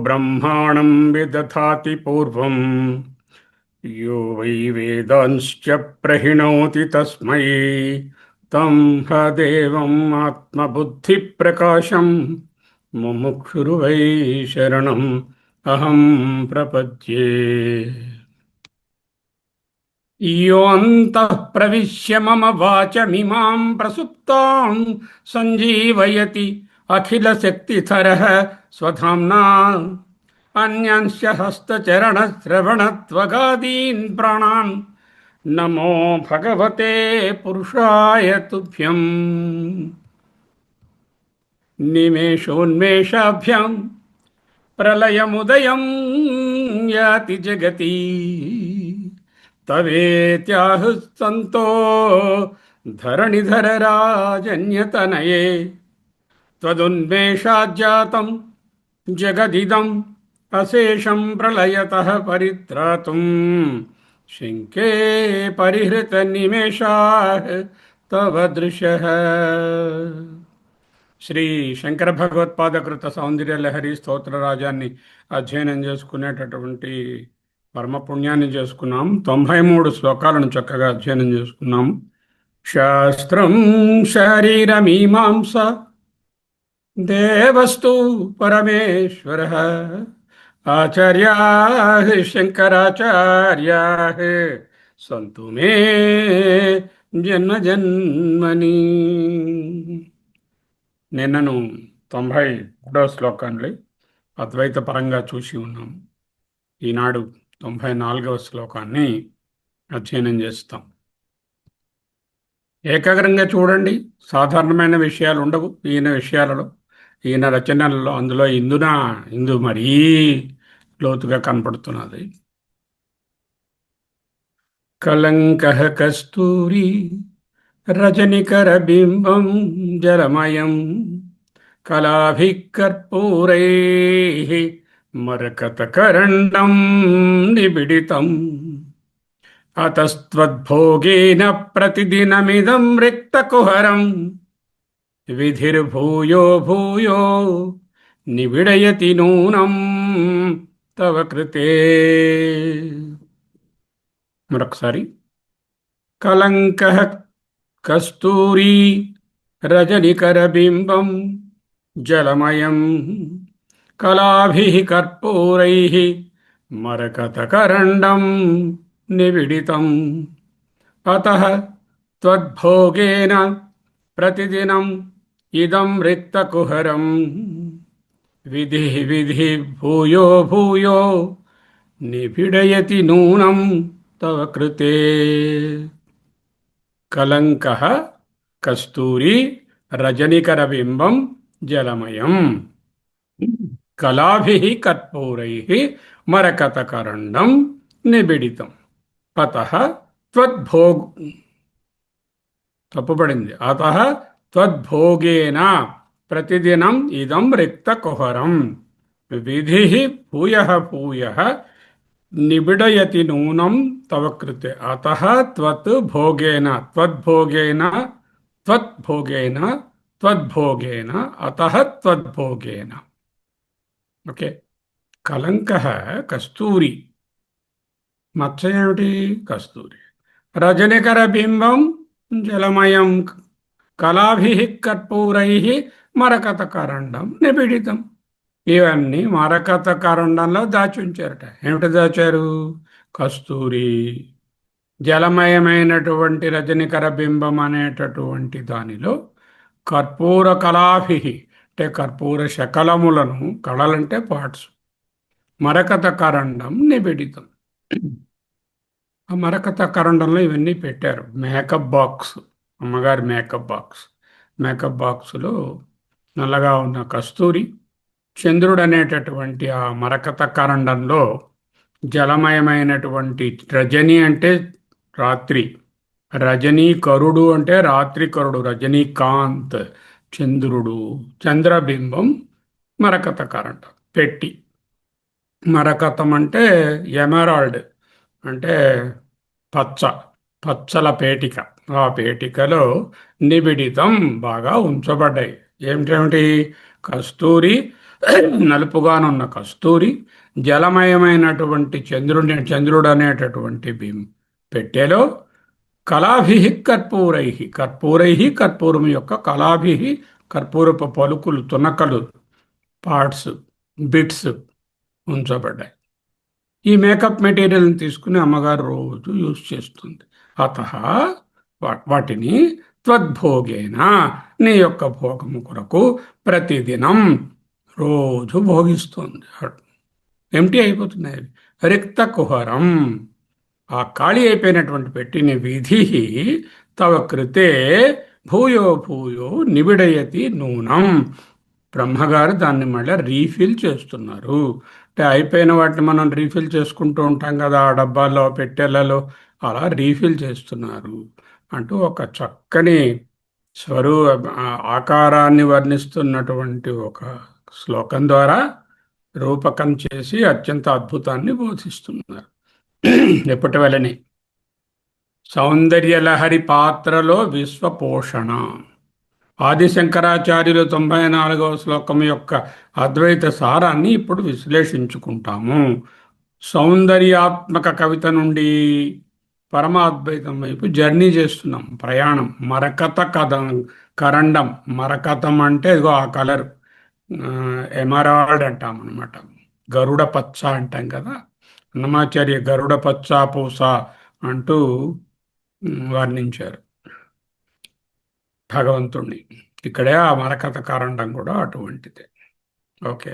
బ్రహ్మాణం విదధాతి పూర్వం యో వై వేదాంశ్చ ప్రహిణోతి తస్మై తం హదేవం ఆత్మబుద్ధి ప్రకాశం ముముక్షురు వై శరణం అహం ప్రపద్యే. యోऽन्तः ప్రవిశ్య మమ వాచమిమాం ప్రసుప్తాం సంజీవయతి అఖిలశక్తిధరः స్వధామ్నా అన్యాంశ్చ హస్తచరణశ్రవణత్వగాదీన్ ప్రాణాన్ నమో భగవతే పురుషాయ తుభ్యం. నిమేషోన్మేషాభ్యాం ప్రళయముదయం యాతి జగతి తవేత్యాహు సంతో ధరణిధరరాజన్యతనయే త్వదున్మేషాజ్జాతం జగదిదం అశేషం ప్రళయతః పరిత్రాతుం శంకే పరిహృత నిమేషాః తవ దృశః. శ్రీ శంకర భగవత్పాదకృత సౌందర్యలహరి స్తోత్రరాజాన్ని అధ్యయనం చేసుకునేటటువంటి పరమపుణ్యాన్ని చేసుకున్నాం. 93 శ్లోకాలను చక్కగా అధ్యయనం చేసుకున్నాం. శాస్త్రం శరీరమీమాంస దేవస్తు పరమేశ్వర ఆచార్యా శంకరాచార్యా సంతు మే జన్మ జన్మని. నిన్నను 93వ శ్లోకాన్ని అద్వైత పరంగా చూసి ఉన్నాం. ఈనాడు 94వ శ్లోకాన్ని అధ్యయనం చేస్తాం. ఏకాగ్రంగా చూడండి. సాధారణమైన విషయాలు ఉండవు ఈయన విషయాలలో, ఈయన రచనలలో. అందులో ఇందు మరీ లోతుగా కనపడుతున్నది. కలంకః కస్తూరి రజనికర బింబం జలమయం కళాభిః కర్పూరైః మరకతకరండం నిబిడితం అతస్త్వద్భోగేన ప్రతిదినమిదం రిక్తకుహరం విధిర్భూయో భూయో నిబిడయతి నూనం తవ కృతే. మరొకసారి. కలంకః కస్తూరి రజనికర బింబం జలమయం కళాభిః కర్పూరైః మరకతకరండం నిబిడితం అతః త్వద్భోగేన ప్రతిదినం ఇదం రిక్తకుహరం విధి భూయో భూయో నిబిడయతి నూనం తవ కృతే. కలంకః కస్తూరి రజనికర బింబం జలమయం కళాభిః కర్పూరైః మరకతకరండం నిబిడితం అతః తప్పుపడింది. అతః త్వద్భోగేన ప్రతిదినం ఇదం రిక్తకుహరం విధిః భూయః భూయః నిబిడయతి నూనం తవ కృతే. అతః త్వద్భోగేన అతః త్వద్భోగేన. ఓకే. కలంకః కస్తూరి, మచ్చ ఏమిటి? కస్తూరి. రజనికర బింబం జలమయం కళాభిః కర్పూరైః మరకతకరండం నిబిడితం. ఇవన్నీ మరకతకరండంలో దాచి ఉంచారట. ఏమిటి దాచారు? కస్తూరి. జలమయమైనటువంటి రజనికర బింబం అనేటటువంటి దానిలో కర్పూర కళాభిః అంటే కర్పూర శకలములను, కళలంటే పార్ట్స్, మరకతకరండం నిబిడితం. ఆ మరకతకరండంలో ఇవన్నీ పెట్టారు. మేకప్ బాక్స్, అమ్మగారి మేకప్ బాక్సులో నల్లగా ఉన్న కస్తూరి, చంద్రుడు అనేటటువంటి ఆ మరకతకరండంలో జలమయమైనటువంటి రజని అంటే రాత్రి, రజనీకరుడు అంటే రాత్రికరుడు, రజనీకాంత్ చంద్రుడు, చంద్రబింబం మరకతకరండం పెట్టి. మరకతం అంటే ఎమరాల్డ్ అంటే పచ్చల పేటిక. ఆ పేటికలో నిబిడితం బాగా ఉంచబడ్డాయి. ఏమిటేమిటి? కస్తూరి నలుపుగానున్న కస్తూరి, జలమయమైనటువంటి చంద్రుడు అనేటటువంటి పెట్టెలో కళాభి కర్పూరై, కర్పూరం యొక్క కళాభి, కర్పూరపు పలుకులు, తునకలు, పార్ట్స్, బిట్స్ ఉంచబడ్డాయి. ఈ మేకప్ మెటీరియల్ని తీసుకుని అమ్మగారు రోజు యూజ్ చేస్తుంది. అత వాటిని త్వద్భోగేన, నీ యొక్క భోగము కొరకు ప్రతిదినం రోజు భోగిస్తుంది. ఎంటీ అయిపోతున్నాయి. రిక్త కుహరం, ఆ ఖాళీ అయిపోయినటువంటి పెట్టిన విధి తవ కృతే భూయో భూయో నిబిడయతి నూనం. బ్రహ్మగారు దాన్ని మళ్ళీ రీఫిల్ చేస్తున్నారు. అంటే అయిపోయిన వాటిని మనం రీఫిల్ చేసుకుంటూ ఉంటాం కదా, ఆ డబ్బాల్లో, పెట్టెలలో, అలా రీఫిల్ చేస్తున్నారు అంటూ ఒక చక్కని ఆకారాన్ని వర్ణిస్తున్నటువంటి ఒక శ్లోకం ద్వారా రూపకం చేసి అత్యంత అద్భుతాన్ని బోధిస్తున్నారు. ఎప్పటి వలనే సౌందర్యలహరి పాత్రలో విశ్వపోషణ. ఆదిశంకరాచార్యులు 94వ శ్లోకం యొక్క అద్వైత సారాన్ని ఇప్పుడు విశ్లేషించుకుంటాము. సౌందర్యాత్మక కవిత నుండి పరమాద్వైతం వైపు జర్నీ చేస్తున్నాం, ప్రయాణం. కరండం, మరకతం అంటే ఇదిగో ఆ కలర్, ఎమరాల్డ్ అంటాం అనమాట. గరుడ పచ్చ అంటాం కదా, అన్నమాచార్య గరుడ పచ్చ పూస అంటూ వర్ణించారు భగవంతుణ్ణి. ఇక్కడే ఆ మరకత కారణం కూడా అటువంటిదే. ఓకే,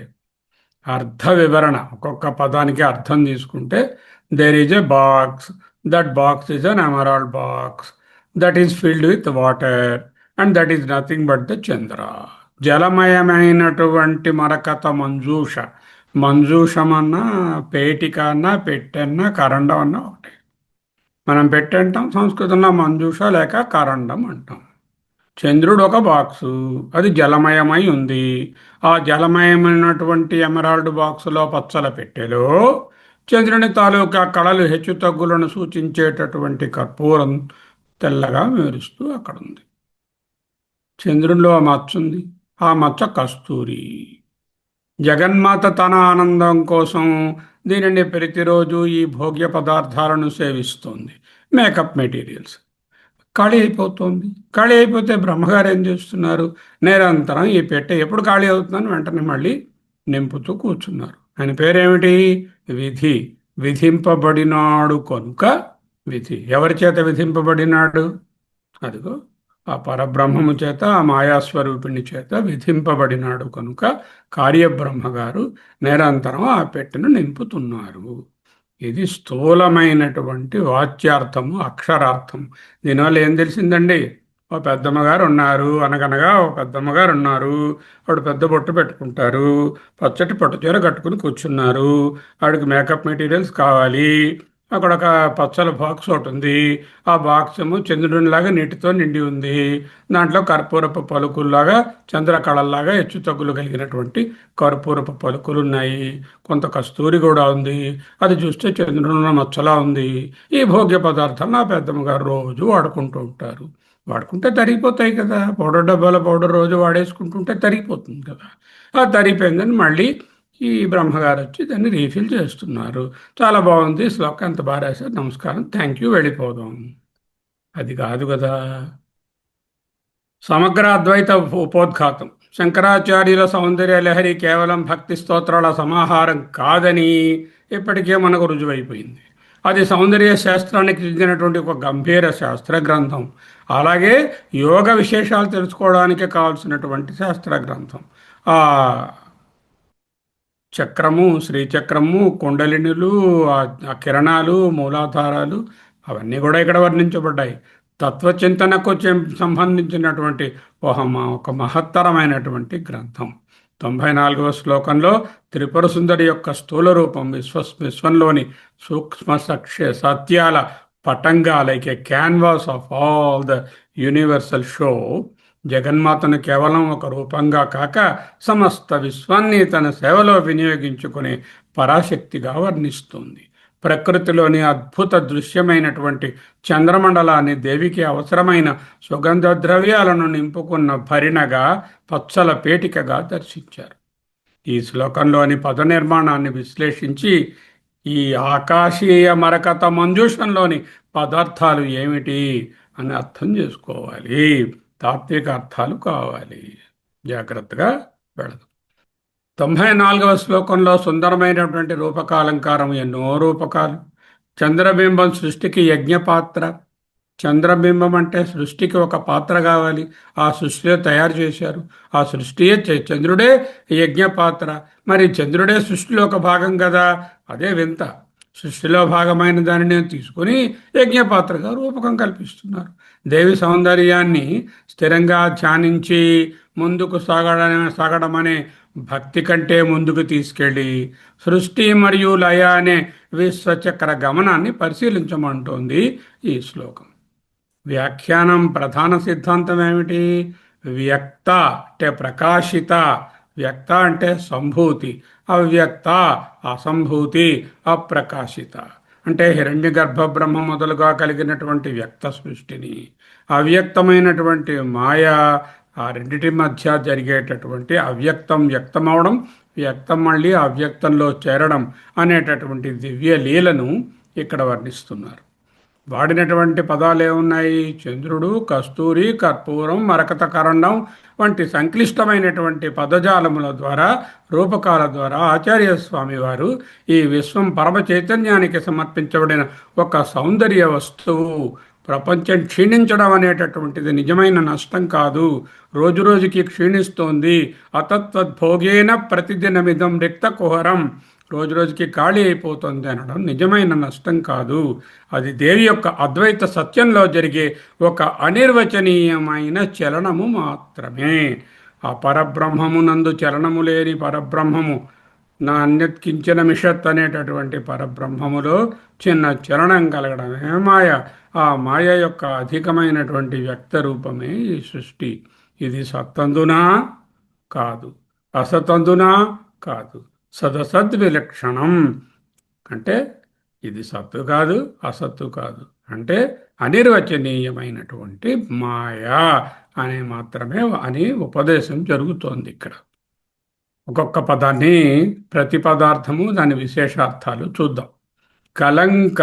అర్థ వివరణ. ఒక్కొక్క పదానికి అర్థం తీసుకుంటే, there is a box, that box is an emerald box, that is filled with water and that is nothing but the Chandra. జలమయమైనటువంటి మరకత మంజూష. మంజూషమన్నా, పేటిక అన్నా, పెట్టెన్నా, కరండం అన్నా ఒకటే. మనం పెట్టంటాం, సంస్కృతంలో మంజూష లేక కరండం అంటాం. చంద్రుడు ఒక బాక్సు, అది జలమయమై ఉంది. ఆ జలమయమైనటువంటి ఎమరాల్డ్ బాక్సులో, పచ్చల పెట్టెలో చంద్రుని తాలూకా కళలు, హెచ్చు తగ్గులను సూచించేటటువంటి కర్పూరం తెల్లగా మెరుస్తూ అక్కడ ఉంది. చంద్రునిలో ఆ మచ్చ ఉంది, ఆ మచ్చ కస్తూరి. జగన్మాత తన ఆనందం కోసం దీనిని ప్రతిరోజు ఈ భోగ్య పదార్థాలను సేవిస్తోంది. మేకప్ మెటీరియల్స్ ఖాళీ అయిపోతుంది. ఖాళీ అయిపోతే బ్రహ్మగారు ఏం చేస్తున్నారు? నిరంతరం ఈ పెట్టె ఎప్పుడు ఖాళీ అవుతుందని వెంటనే మళ్ళీ నింపుతూ కూర్చున్నారు. ఆయన పేరేమిటి? విధి. విధింపబడినాడు కనుక విధి. ఎవరి చేత విధింపబడినాడు? అదిగో ఆ పరబ్రహ్మము చేత, ఆ మాయాస్వరూపిణి చేత విధింపబడినాడు కనుక కార్యబ్రహ్మగారు నిరంతరం ఆ పెట్టెను నింపుతున్నారు. ఇది స్థూలమైనటువంటి వాచ్యార్థము, అక్షరార్థం. దీనివల్ల ఏం తెలిసిందండి? ఓ పెద్దమ్మగారు ఉన్నారు, అనగనగా ఓ పెద్దమ్మగారు ఉన్నారు. వాడు పెద్ద బొట్టు పెట్టుకుంటారు, పచ్చటి పట్టుచీర కట్టుకుని కూర్చున్నారు. వాడికి మేకప్ మెటీరియల్స్ కావాలి. అక్కడ ఒక పచ్చల బాక్స్ ఒకటి ఉంది. ఆ బాక్స్ ఏమో చంద్రునిలాగా నీటితో నిండి ఉంది. దాంట్లో కర్పూరపు పలుకుల్లాగా, చంద్రకళల్లాగా హెచ్చు తగ్గులు కలిగినటువంటి కర్పూరపు పలుకులు ఉన్నాయి. కొంత కస్తూరి కూడా ఉంది. అది చూస్తే చంద్రుని మచ్చలా ఉంది. ఈ భోగ్య పదార్థాలు నా పెద్దమ్మ గారు రోజు వాడుకుంటూ ఉంటారు. వాడుకుంటే తరిగిపోతాయి కదా, పౌడర్ డబ్బాల పౌడర్ రోజు వాడేసుకుంటుంటే తరిగిపోతుంది కదా. ఆ తరిగిపోయిందని మళ్ళీ ఈ బ్రహ్మగారు వచ్చి దాన్ని రీఫిల్ చేస్తున్నారు. చాలా బాగుంది శ్లోకం, అంత బాగా రాశారు, నమస్కారం, థ్యాంక్ యూ, వెళ్ళిపోదాం. అది కాదు కదా. సమగ్ర అద్వైత ఉపోద్ఘాతం. శంకరాచార్యుల సౌందర్య లహరి కేవలం భక్తి స్తోత్రాల సమాహారం కాదని ఇప్పటికే మనకు రుజువైపోయింది. అది సౌందర్య శాస్త్రానికి చెందినటువంటి ఒక గంభీర శాస్త్ర గ్రంథం. అలాగే యోగ విశేషాలు తెలుసుకోవడానికి కావాల్సినటువంటి శాస్త్ర గ్రంథం. ఆ చక్రము, శ్రీచక్రము, కుండలినులు, ఆ కిరణాలు, మూలాధారాలు అవన్నీ కూడా ఇక్కడ వర్ణించబడ్డాయి. తత్వచింతనకు సంబంధించినటువంటి ఒక మహత్తరమైనటువంటి గ్రంథం. 94వ శ్లోకంలో త్రిపుర సుందరి యొక్క స్థూల రూపం విశ్వంలోని సూక్ష్మ సత్యాల పటంగా, like a canvas of all the universal show, జగన్మాతను కేవలం ఒక రూపంగా కాక సమస్త విశ్వాన్ని తన సేవలో వినియోగించుకునే పరాశక్తిగా వర్ణిస్తుంది. ప్రకృతిలోని అద్భుత దృశ్యమైనటువంటి చంద్రమండలాన్ని దేవికి అవసరమైన సుగంధ ద్రవ్యాలను నింపుకున్న భరిణగా, పచ్చల పేటికగా దర్శించారు. ఈ శ్లోకంలోని పద నిర్మాణాన్ని విశ్లేషించి ఈ ఆకాశీయ మరకత మంజూషంలోని పదార్థాలు ఏమిటి అని అర్థం చేసుకోవాలి. తాత్విక అర్థాలు కావాలి. జాగ్రత్తగా వెళదాం. 94వ శ్లోకంలో సుందరమైనటువంటి రూపకాలంకారం, ఎన్నో రూపకాలు. చంద్రబింబం సృష్టికి యజ్ఞపాత్ర. చంద్రబింబం అంటే సృష్టికి ఒక పాత్ర కావాలి. ఆ సృష్టిలో తయారు చేశారు. ఆ సృష్టియే చంద్రుడే యజ్ఞపాత్ర. మరి చంద్రుడే సృష్టిలో ఒక భాగం కదా. అదే వింత. సృష్టిలో భాగమైన దానిని తీసుకుని యజ్ఞపాత్రగా రూపకం కల్పిస్తున్నారు. దేవి సౌందర్యాన్ని స్థిరంగా ధ్యానించి ముందుకు సాగడం అనే భక్తి కంటే ముందుకు తీసుకెళ్ళి సృష్టి మరియు లయ అనే విశ్వచక్ర గమనాన్ని పరిశీలించమంటోంది ఈ శ్లోకం. వ్యాఖ్యానం ప్రధాన సిద్ధాంతం ఏమిటి? వ్యక్త అంటే ప్రకాశిత, వ్యక్త అంటే సంభూతి, అవ్యక్త అసంభూతి, అప్రకాశిత అంటే హిరణ్య గర్భ బ్రహ్మ మొదలుగా కలిగినటువంటి వ్యక్త సృష్టిని, అవ్యక్తమైనటువంటి మాయ, ఆ రెండిటి మధ్య జరిగేటటువంటి అవ్యక్తం వ్యక్తమవడం, వ్యక్తం మళ్ళీ అవ్యక్తంలో చేరడం అనేటటువంటి దివ్య లీలను ఇక్కడ వర్ణిస్తున్నారు. వాడినటువంటి పదాలు ఏమున్నాయి? చంద్రుడు, కస్తూరి, కర్పూరం, మరకత కరండం వంటి సంక్లిష్టమైనటువంటి పదజాలముల ద్వారా, రూపకాల ద్వారా ఆచార్య స్వామి వారు ఈ విశ్వం పరమ చైతన్యానికి సమర్పించబడిన ఒక సౌందర్య వస్తువు. ప్రపంచం క్షీణించడం అనేటటువంటిది నిజమైన నష్టం కాదు, రోజురోజుకి క్షీణిస్తోంది. అతత్వద్భోగేన ప్రతిదినమిదం రిక్త కుహరం, రోజురోజుకి ఖాళీ అయిపోతుంది అనడం నిజమైన నష్టం కాదు. అది దేవి యొక్క అద్వైత సత్యంలో జరిగే ఒక అనిర్వచనీయమైన చలనము మాత్రమే. ఆ పరబ్రహ్మము నందు చలనము లేని పరబ్రహ్మము, నా అన్యత్కించిన మిషత్ అనేటటువంటి పరబ్రహ్మములో చిన్న చలనం కలగడమే మాయ. ఆ మాయ యొక్క అధికమైనటువంటి వ్యక్త రూపమే ఈ సృష్టి. ఇది సత్తందునా కాదు, అసతందునా కాదు, సదసద్విలక్షణం అంటే ఇది సత్తు కాదు, అసత్తు కాదు, అంటే అనిర్వచనీయమైనటువంటి మాయా అనే మాత్రమే అని ఉపదేశం జరుగుతోంది ఇక్కడ. ఒక్కొక్క పదాన్ని, ప్రతి పదార్థము దాని విశేషార్థాలు చూద్దాం. కలంక,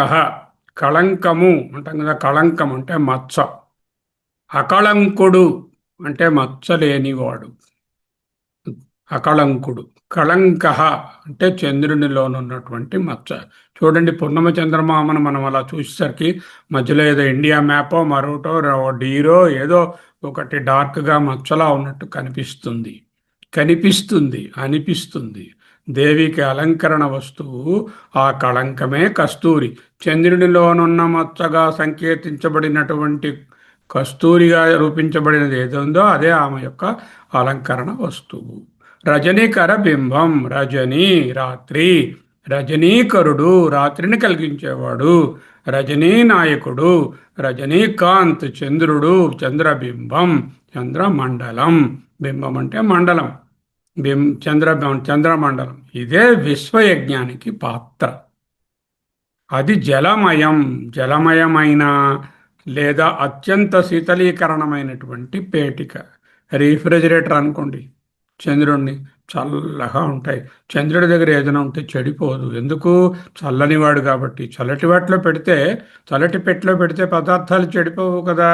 కళంకము అంటాం కదా. కళంకం అంటే మచ్చ. అకళంకుడు అంటే మచ్చలేనివాడు, అకళంకుడు. కళంక అంటే చంద్రునిలోనున్నటువంటి మచ్చ. చూడండి, పున్నమ చంద్రమామను మనం అలా చూసేసరికి మధ్యలో ఏదో ఇండియా మ్యాపో మరోటో డీరో ఏదో ఒకటి డార్క్గా మచ్చలా ఉన్నట్టు అనిపిస్తుంది. దేవికి అలంకరణ వస్తువు ఆ కళంకమే కస్తూరి. చంద్రునిలోనున్న మచ్చగా సంకేతించబడినటువంటి కస్తూరిగా రూపించబడినది ఏదో అదే ఆమె యొక్క అలంకరణ వస్తువు. రజనీకర బింబం, రజనీ రాత్రి, రజనీకరుడు రాత్రిని కలిగించేవాడు, రజనీ నాయకుడు, రజనీకాంత్ చంద్రుడు, చంద్రబింబం, చంద్రమండలం. బింబం అంటే మండలం, చంద్రమండలం. ఇదే విశ్వయజ్ఞానికి పాత్ర. అది జలమయమైన లేదా అత్యంత శీతలీకరణమైనటువంటి పేటిక. రీఫ్రిజిరేటర్ అనుకోండి. చంద్రుడిని చల్లగా ఉంటాయి. చంద్రుడి దగ్గర ఏదైనా ఉంటే చెడిపోదు. ఎందుకు? చల్లనివాడు కాబట్టి. చల్లటి పెట్టిలో పెడితే పదార్థాలు చెడిపోవు కదా.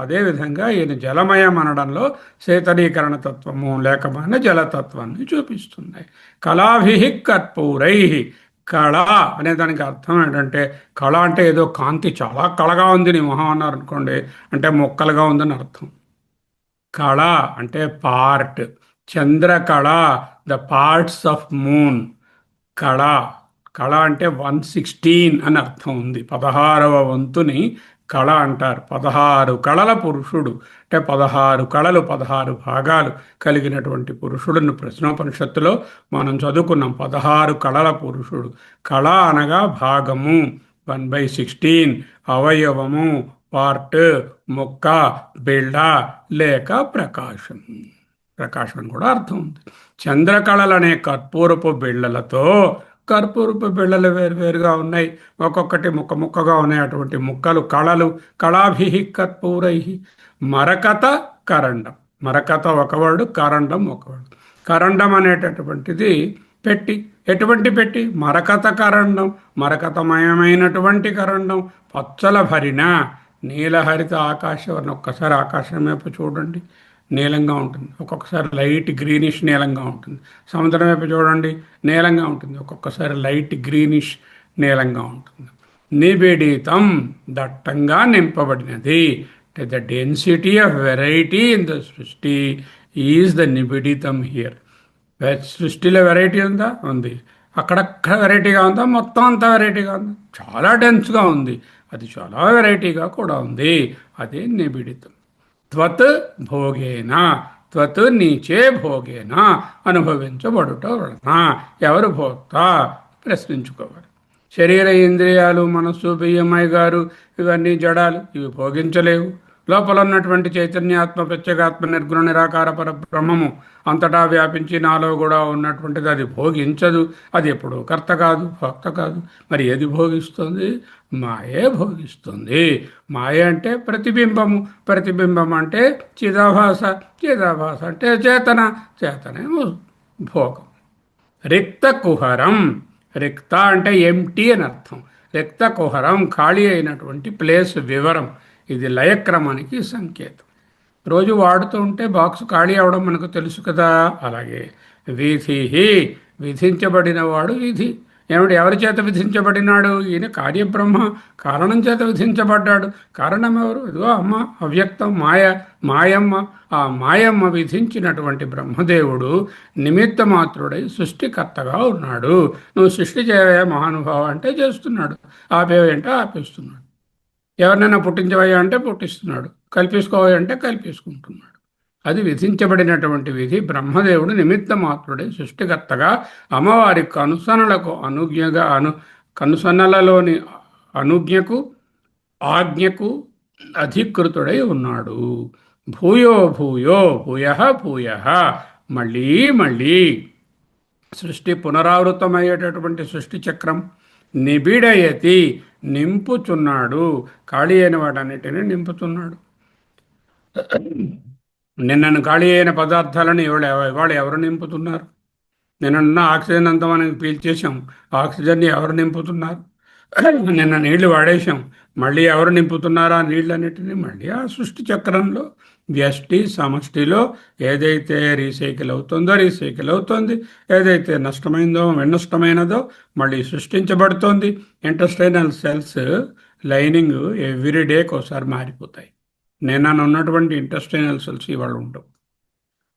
అదేవిధంగా ఈయన జలమయం అనడంలో శీతలీకరణ తత్వము లేకమైన జలతత్వాన్ని చూపిస్తున్నాయి. కళాభి కర్పూరై. కళ అనే దానికి అర్థం ఏంటంటే, కళ అంటే ఏదో కాంతి, చాలా కళగా ఉంది నీ మొహం అన్నారు అనుకోండి, అంటే మొక్కలుగా ఉందని అర్థం. కళ అంటే part. Chandrakala, the parts of moon. కళ అంటే 116 అని అర్థం ఉంది. 16వ వంతుని కళ అంటారు. 16 కళల పురుషుడు అంటే 16 కళలు, 16 భాగాలు కలిగినటువంటి పురుషుడును ప్రశ్నోపనిషత్తులో మనం చదువుకున్నాం. 16 కళల పురుషుడు. కళ అనగా భాగము, 1/16, అవయవము, పార్ట్, ముక్క, బిళ్ళ లేక ప్రకాశం. ప్రకాశం కూడా అర్థం ఉంది. చంద్రకళలనే కర్పూరపు బిళ్ళలతో, కర్పూరపు బిళ్ళలు వేరువేరుగా ఉన్నాయి, ఒక్కొక్కటి ముక్కగా ఉన్నాయి. అటువంటి ముక్కలు కళలు. కళాభి కర్పూరై. మరకత కరండం. మరకత ఒకవాడు, కరండం ఒకవాడు. కరండం అనేటటువంటిది పెట్టి. ఎటువంటి పెట్టి? మరకత కరండం, మరకతమయమైనటువంటి కరండం, పచ్చల భరిన నీలహరిత ఆకాశవర్ణం. ఒక్కసారి ఆకాశం వైపు చూడండి, నీలంగా ఉంటుంది. ఒక్కొక్కసారి లైట్ గ్రీనిష్ నీలంగా ఉంటుంది. సముద్రం వైపు చూడండి, నీలంగా ఉంటుంది. ఒక్కొక్కసారి లైట్ గ్రీనిష్ నీలంగా ఉంటుంది. నిబిడితం, దట్టంగా నింపబడినది. The density of variety in the srishti is the నిబిడితం హియర్. సృష్టిలో వెరైటీ ఉందా? ఉంది. అక్కడక్కడ వెరైటీగా ఉందా? మొత్తం అంతా వెరైటీగా ఉంది. చాలా డెన్స్గా ఉంది, అది చాలా వెరైటీగా కూడా ఉంది. అదే నిబిడితం. త్వత్ భోగేన, త్వత్ నీచే భోగేన, అనుభవించబడుట వలన. ఎవరు భోక్త? ప్రశ్నించుకోవాలి. శరీర ఇంద్రియాలు, మనస్సు, బియ్యమై గారు, ఇవన్నీ జడాలు, ఇవి భోగించలేవు. లోపల ఉన్నటువంటి చైతన్యాత్మ, ప్రత్యేగాత్మ, నిర్గుణ నిరాకార పరబ్రహ్మము అంతటా వ్యాపించి నాలో కూడా ఉన్నటువంటిది, అది భోగించదు. అది ఎప్పుడు కర్త కాదు, భోక్త కాదు. మరి ఏది భోగిస్తుంది? మాయే భోగిస్తుంది. మాయ అంటే ప్రతిబింబము, ప్రతిబింబం అంటే చిదాభాస, చిదాభాస అంటే చేతన, చేతనేమో భోగం. రిక్త కుహరం, రిక్త అంటే ఎంటీ అని అర్థం. రిక్త కుహరం ఖాళీ అయినటువంటి ప్లేస్ వివరం. ఇది లయక్రమానికి సంకేతం. రోజు వాడుతూ ఉంటే బాక్స్ ఖాళీ అవడం మనకు తెలుసు కదా. అలాగే విధి, విధించబడిన వాడు విధి. ఏమిటి? ఎవరి చేత విధించబడినాడు? ఈయన కార్యబ్రహ్మ, కారణం చేత విధించబడ్డాడు. కారణం ఎవరు? ఇదిగో అమ్మ, అవ్యక్తం, మాయ, మాయమ్మ. ఆ మాయమ్మ విధించినటువంటి బ్రహ్మదేవుడు నిమిత్త మాత్రుడై సృష్టికర్తగా ఉన్నాడు. నువ్వు సృష్టి చేయవే మహానుభావ అంటే చేస్తున్నాడు, ఆపేవే అంటే ఆపేస్తున్నాడు. ఎవరినైనా పుట్టించవయ్యా అంటే పుట్టిస్తున్నాడు, కల్పించుకోవయ్యా అంటే కల్పించుకుంటున్నాడు. అది విధించబడినటువంటి విధి. బ్రహ్మదేవుడు నిమిత్త మాత్రుడే సృష్టికర్తగా అమ్మవారి కనుసనలకు అనుజ్ఞగా కనుసనలలోని అనుజ్ఞకు, ఆజ్ఞకు అధికృతుడై ఉన్నాడు. భూయో భూయో భూయ భూయ, మళ్ళీ మళ్ళీ సృష్టి పునరావృతమయ్యేటటువంటి సృష్టి చక్రం. నిబిడయతి, నింపుచున్నాడు. ఖాళీ అయిన వాటన్నిటిని నింపుతున్నాడు. నిన్నను ఖాళీ అయిన పదార్థాలను ఇవాళ ఎవరు నింపుతున్నారు? నిన్న ఆక్సిజన్ అంతా మనం పీల్చేసాం, ఆక్సిజన్ని ఎవరు నింపుతున్నారు? నిన్న నీళ్లు వాడేసాం, మళ్ళీ ఎవరు నింపుతున్నారా నీళ్ళన్నిటినీ? మళ్ళీ ఆ సృష్టి చక్రంలో వ్యష్టి సమష్టిలో ఏదైతే రీసైకిల్ అవుతుందో రీసైకిల్ అవుతుంది, ఏదైతే నష్టమైందో వినష్టమైనదో మళ్ళీ సృష్టించబడుతోంది. ఇంటెస్టైనల్ సెల్స్ లైనింగ్ ఎవ్రీ డేకి ఒకసారి మారిపోతాయి. నిన్న ఉన్నటువంటి ఇంటెస్టైనల్ సెల్స్ ఇవాళ ఉండవు.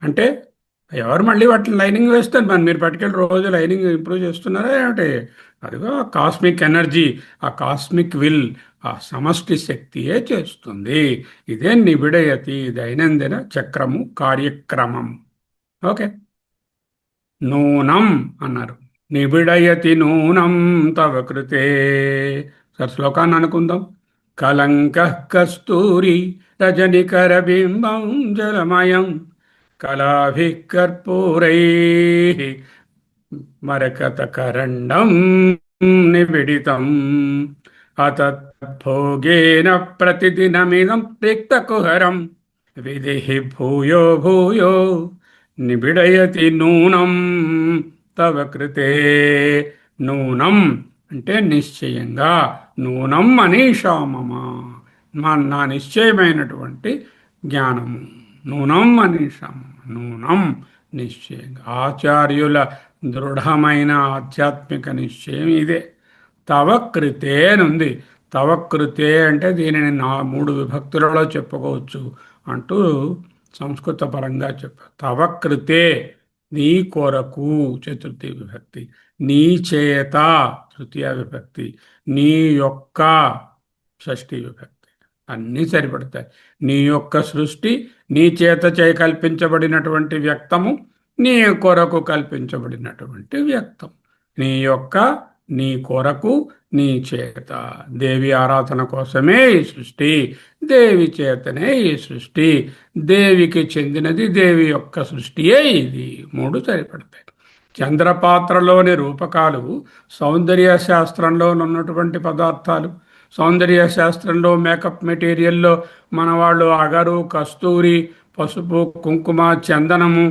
అంటే ఎవరు మళ్ళీ వాటిని లైనింగ్ వేస్తారు? మరి మీరు పట్టుకెళ్ళి రోజు లైనింగ్ ఇంప్రూవ్ చేస్తున్నారా ఏమిటి? అదిగో కాస్మిక్ ఎనర్జీ, ఆ కాస్మిక్ విల్, ఆ సమష్టి శక్తియే చేస్తుంది. ఇదే నిబిడయతి, దైనందిన చక్రము, కార్యక్రమం. ఓకే. నూనం అన్నారు. నిబిడయతి నూనం తవ కృతే. సార్ శ్లోకాన్ని అనుకుందాం. కలంక కస్తూరి రజనికర బింబం జలమయం కళాభిః కర్పూరైః మరకతకరండం నిబిడితం అతద్భోగేన ప్రతిదినమిదం రిక్తకుహరం విధిః భూయో భూయో నిబిడయతి నూనం తవ కృతే. నూనం అంటే నిశ్చయంగా, నూనం మనీషా మమ, నా నిశ్చయమైనటువంటి జ్ఞానము. నూనం మనీషం, నూనం నిశ్చయంగా. ఆచార్యుల దృఢమైన ఆధ్యాత్మిక నిశ్చయం ఇదే. తవ కృతే నుంది. తవ కృతే అంటే దీనిని 3 విభక్తులలో చెప్పుకోవచ్చు అంటూ సంస్కృత పరంగా చెప్పారు. తవ కృతే, నీ కొరకు చతుర్థి విభక్తి, నీ చేత తృతీయ విభక్తి, నీ యొక్క షష్ఠీ విభక్తి. అన్నీ సరిపడతాయి. నీ యొక్క సృష్టి, నీ చేత కల్పించబడినటువంటి వ్యక్తము, నీ కొరకు కల్పించబడినటువంటి వ్యక్తం. నీ యొక్క, నీ కొరకు, నీ చేత. దేవి ఆరాధన కోసమే ఈ సృష్టి, దేవి చేతనే ఈ సృష్టి, దేవికి చెందినది దేవి యొక్క సృష్టియే ఇది. 3 సరిపడతాయి. చంద్రపాత్రలోని రూపకాలు సౌందర్య శాస్త్రంలో ఉన్నటువంటి పదార్థాలు. సౌందర్య శాస్త్రంలో మేకప్ మెటీరియల్లో మన వాళ్ళు అగరు, కస్తూరి, పసుపు, కుంకుమ, చందనము,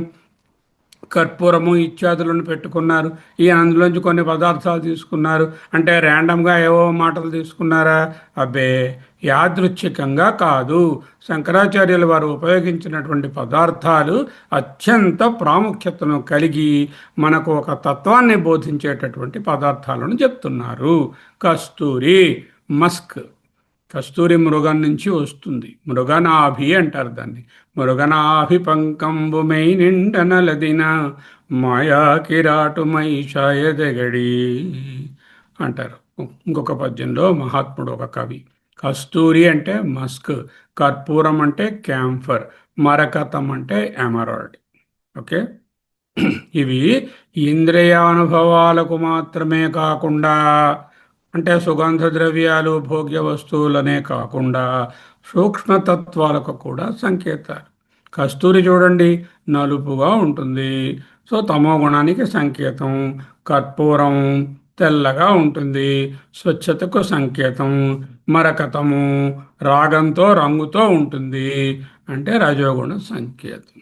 కర్పూరము ఇత్యాదులను పెట్టుకున్నారు. ఈ అందులోంచి కొన్ని పదార్థాలు తీసుకున్నారు. అంటే ర్యాండమ్గా ఏవో మాటలు తీసుకున్నారా? అబ్బే, యాదృచ్ఛికంగా కాదు. శంకరాచార్యులు వారు ఉపయోగించినటువంటి పదార్థాలు అత్యంత ప్రాముఖ్యతను కలిగి మనకు ఒక తత్వాన్ని బోధించేటటువంటి పదార్థాలను చెప్తున్నారు. కస్తూరి, మస్క్. కస్తూరి మృగం నుంచి వస్తుంది. మృగనాభి అంటారు దాన్ని. మృగనాభి పంకంబుమై నిండనలదిన మాయా కిరాటుమై షాయదగడి అంటారు. ఇంకొక పద్యంలో మహాత్ముడు ఒక కవి. కస్తూరి అంటే మస్క్, కర్పూరం అంటే క్యాంఫర్, మరకతం అంటే ఎమరాల్డ్. ఓకే, ఇవి ఇంద్రియానుభవాలకు మాత్రమే కాకుండా, అంటే సుగంధ ద్రవ్యాలు భోగ్య వస్తువులనే కాకుండా సూక్ష్మతత్వాలకు కూడా సంకేతాలు. కస్తూరి చూడండి, నలుపుగా ఉంటుంది, సో తమో గుణానికి సంకేతం. కర్పూరం తెల్లగా ఉంటుంది, స్వచ్ఛతకు సంకేతం. మరకతము రాగంతో రంగుతో ఉంటుంది, అంటే రజోగుణ సంకేతం.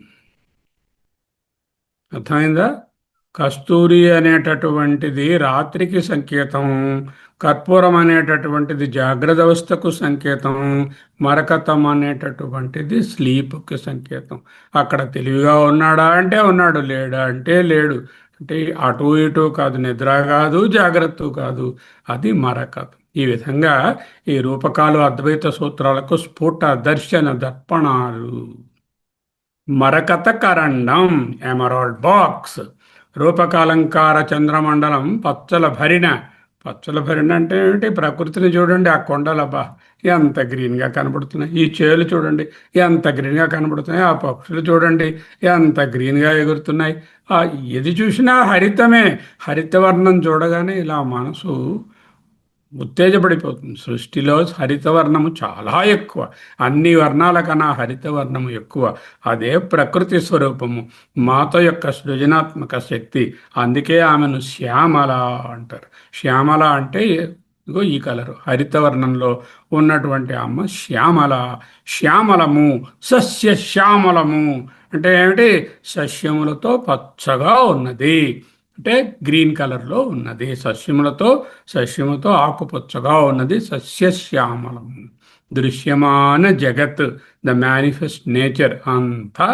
అర్థమైందా? కస్తూరి అనేటటువంటిది రాత్రికి సంకేతం, కర్పూరం అనేటటువంటిది జాగ్రత్త అవస్థకు సంకేతం, మరకతం అనేటటువంటిది స్లీప్కి సంకేతం. అక్కడ తెలివిగా ఉన్నాడా అంటే ఉన్నాడు, లేడా అంటే లేడు. అంటే అటు ఇటు కాదు, నిద్ర కాదు, జాగ్రత్త కాదు, అది మరకతం. ఈ విధంగా ఈ రూపకాలు అద్వైత సూత్రాలకు స్ఫుట దర్శన దర్పణాలు. మరకత కరండం, ఎమరాల్డ్ బాక్స్. రూపకాలంకార చంద్రమండలం పచ్చల భరిణ. పచ్చల భరిణ అంటే ఏమిటి? ప్రకృతిని చూడండి, ఆ కొండలబ్బా ఎంత గ్రీన్గా కనబడుతున్నాయి. ఈ చేలు చూడండి ఎంత గ్రీన్గా కనబడుతున్నాయి. ఆ పక్షులు చూడండి ఎంత గ్రీన్గా ఎగురుతున్నాయి. ఏది చూసినా హరితమే. హరితవర్ణం చూడగానే ఇలా మనసు ఉత్తేజపడిపోతుంది. సృష్టిలో హరితవర్ణము చాలా ఎక్కువ. అన్ని వర్ణాల కన్నా హరితవర్ణము ఎక్కువ. అదే ప్రకృతి స్వరూపము, మాత యొక్క సృజనాత్మక శక్తి. అందుకే ఆమెను శ్యామల అంటారు. శ్యామల అంటే ఇగో ఈ కలరు, హరితవర్ణంలో ఉన్నటువంటి అమ్మ శ్యామల. శ్యామలము, సస్య శ్యామలము అంటే ఏమిటి? సస్యములతో పచ్చగా ఉన్నది, అంటే గ్రీన్ కలర్లో ఉన్నది. సస్యముతో ఆకుపచ్చగా ఉన్నది, సస్యశ్యామలం. దృశ్యమాన జగత్, ద మేనిఫెస్ట్ నేచర్ అంతా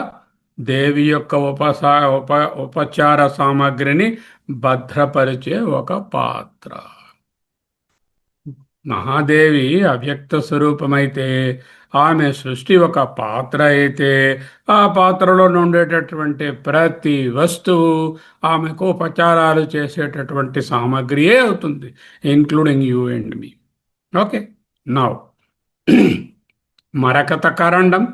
దేవి యొక్క ఉపచార సామాగ్రిని భద్రపరిచే ఒక పాత్ర. మహాదేవి అవ్యక్త స్వరూపమైతే, ఆమె సృష్టి ఒక పాత్ర అయితే, ఆ పాత్రలో ఉండేటటువంటి ప్రతి వస్తువు ఆమెకు ఉపచారాలు చేసేటటువంటి సామగ్రియే అవుతుంది, including you and me. Okay, now మరకత కరండం,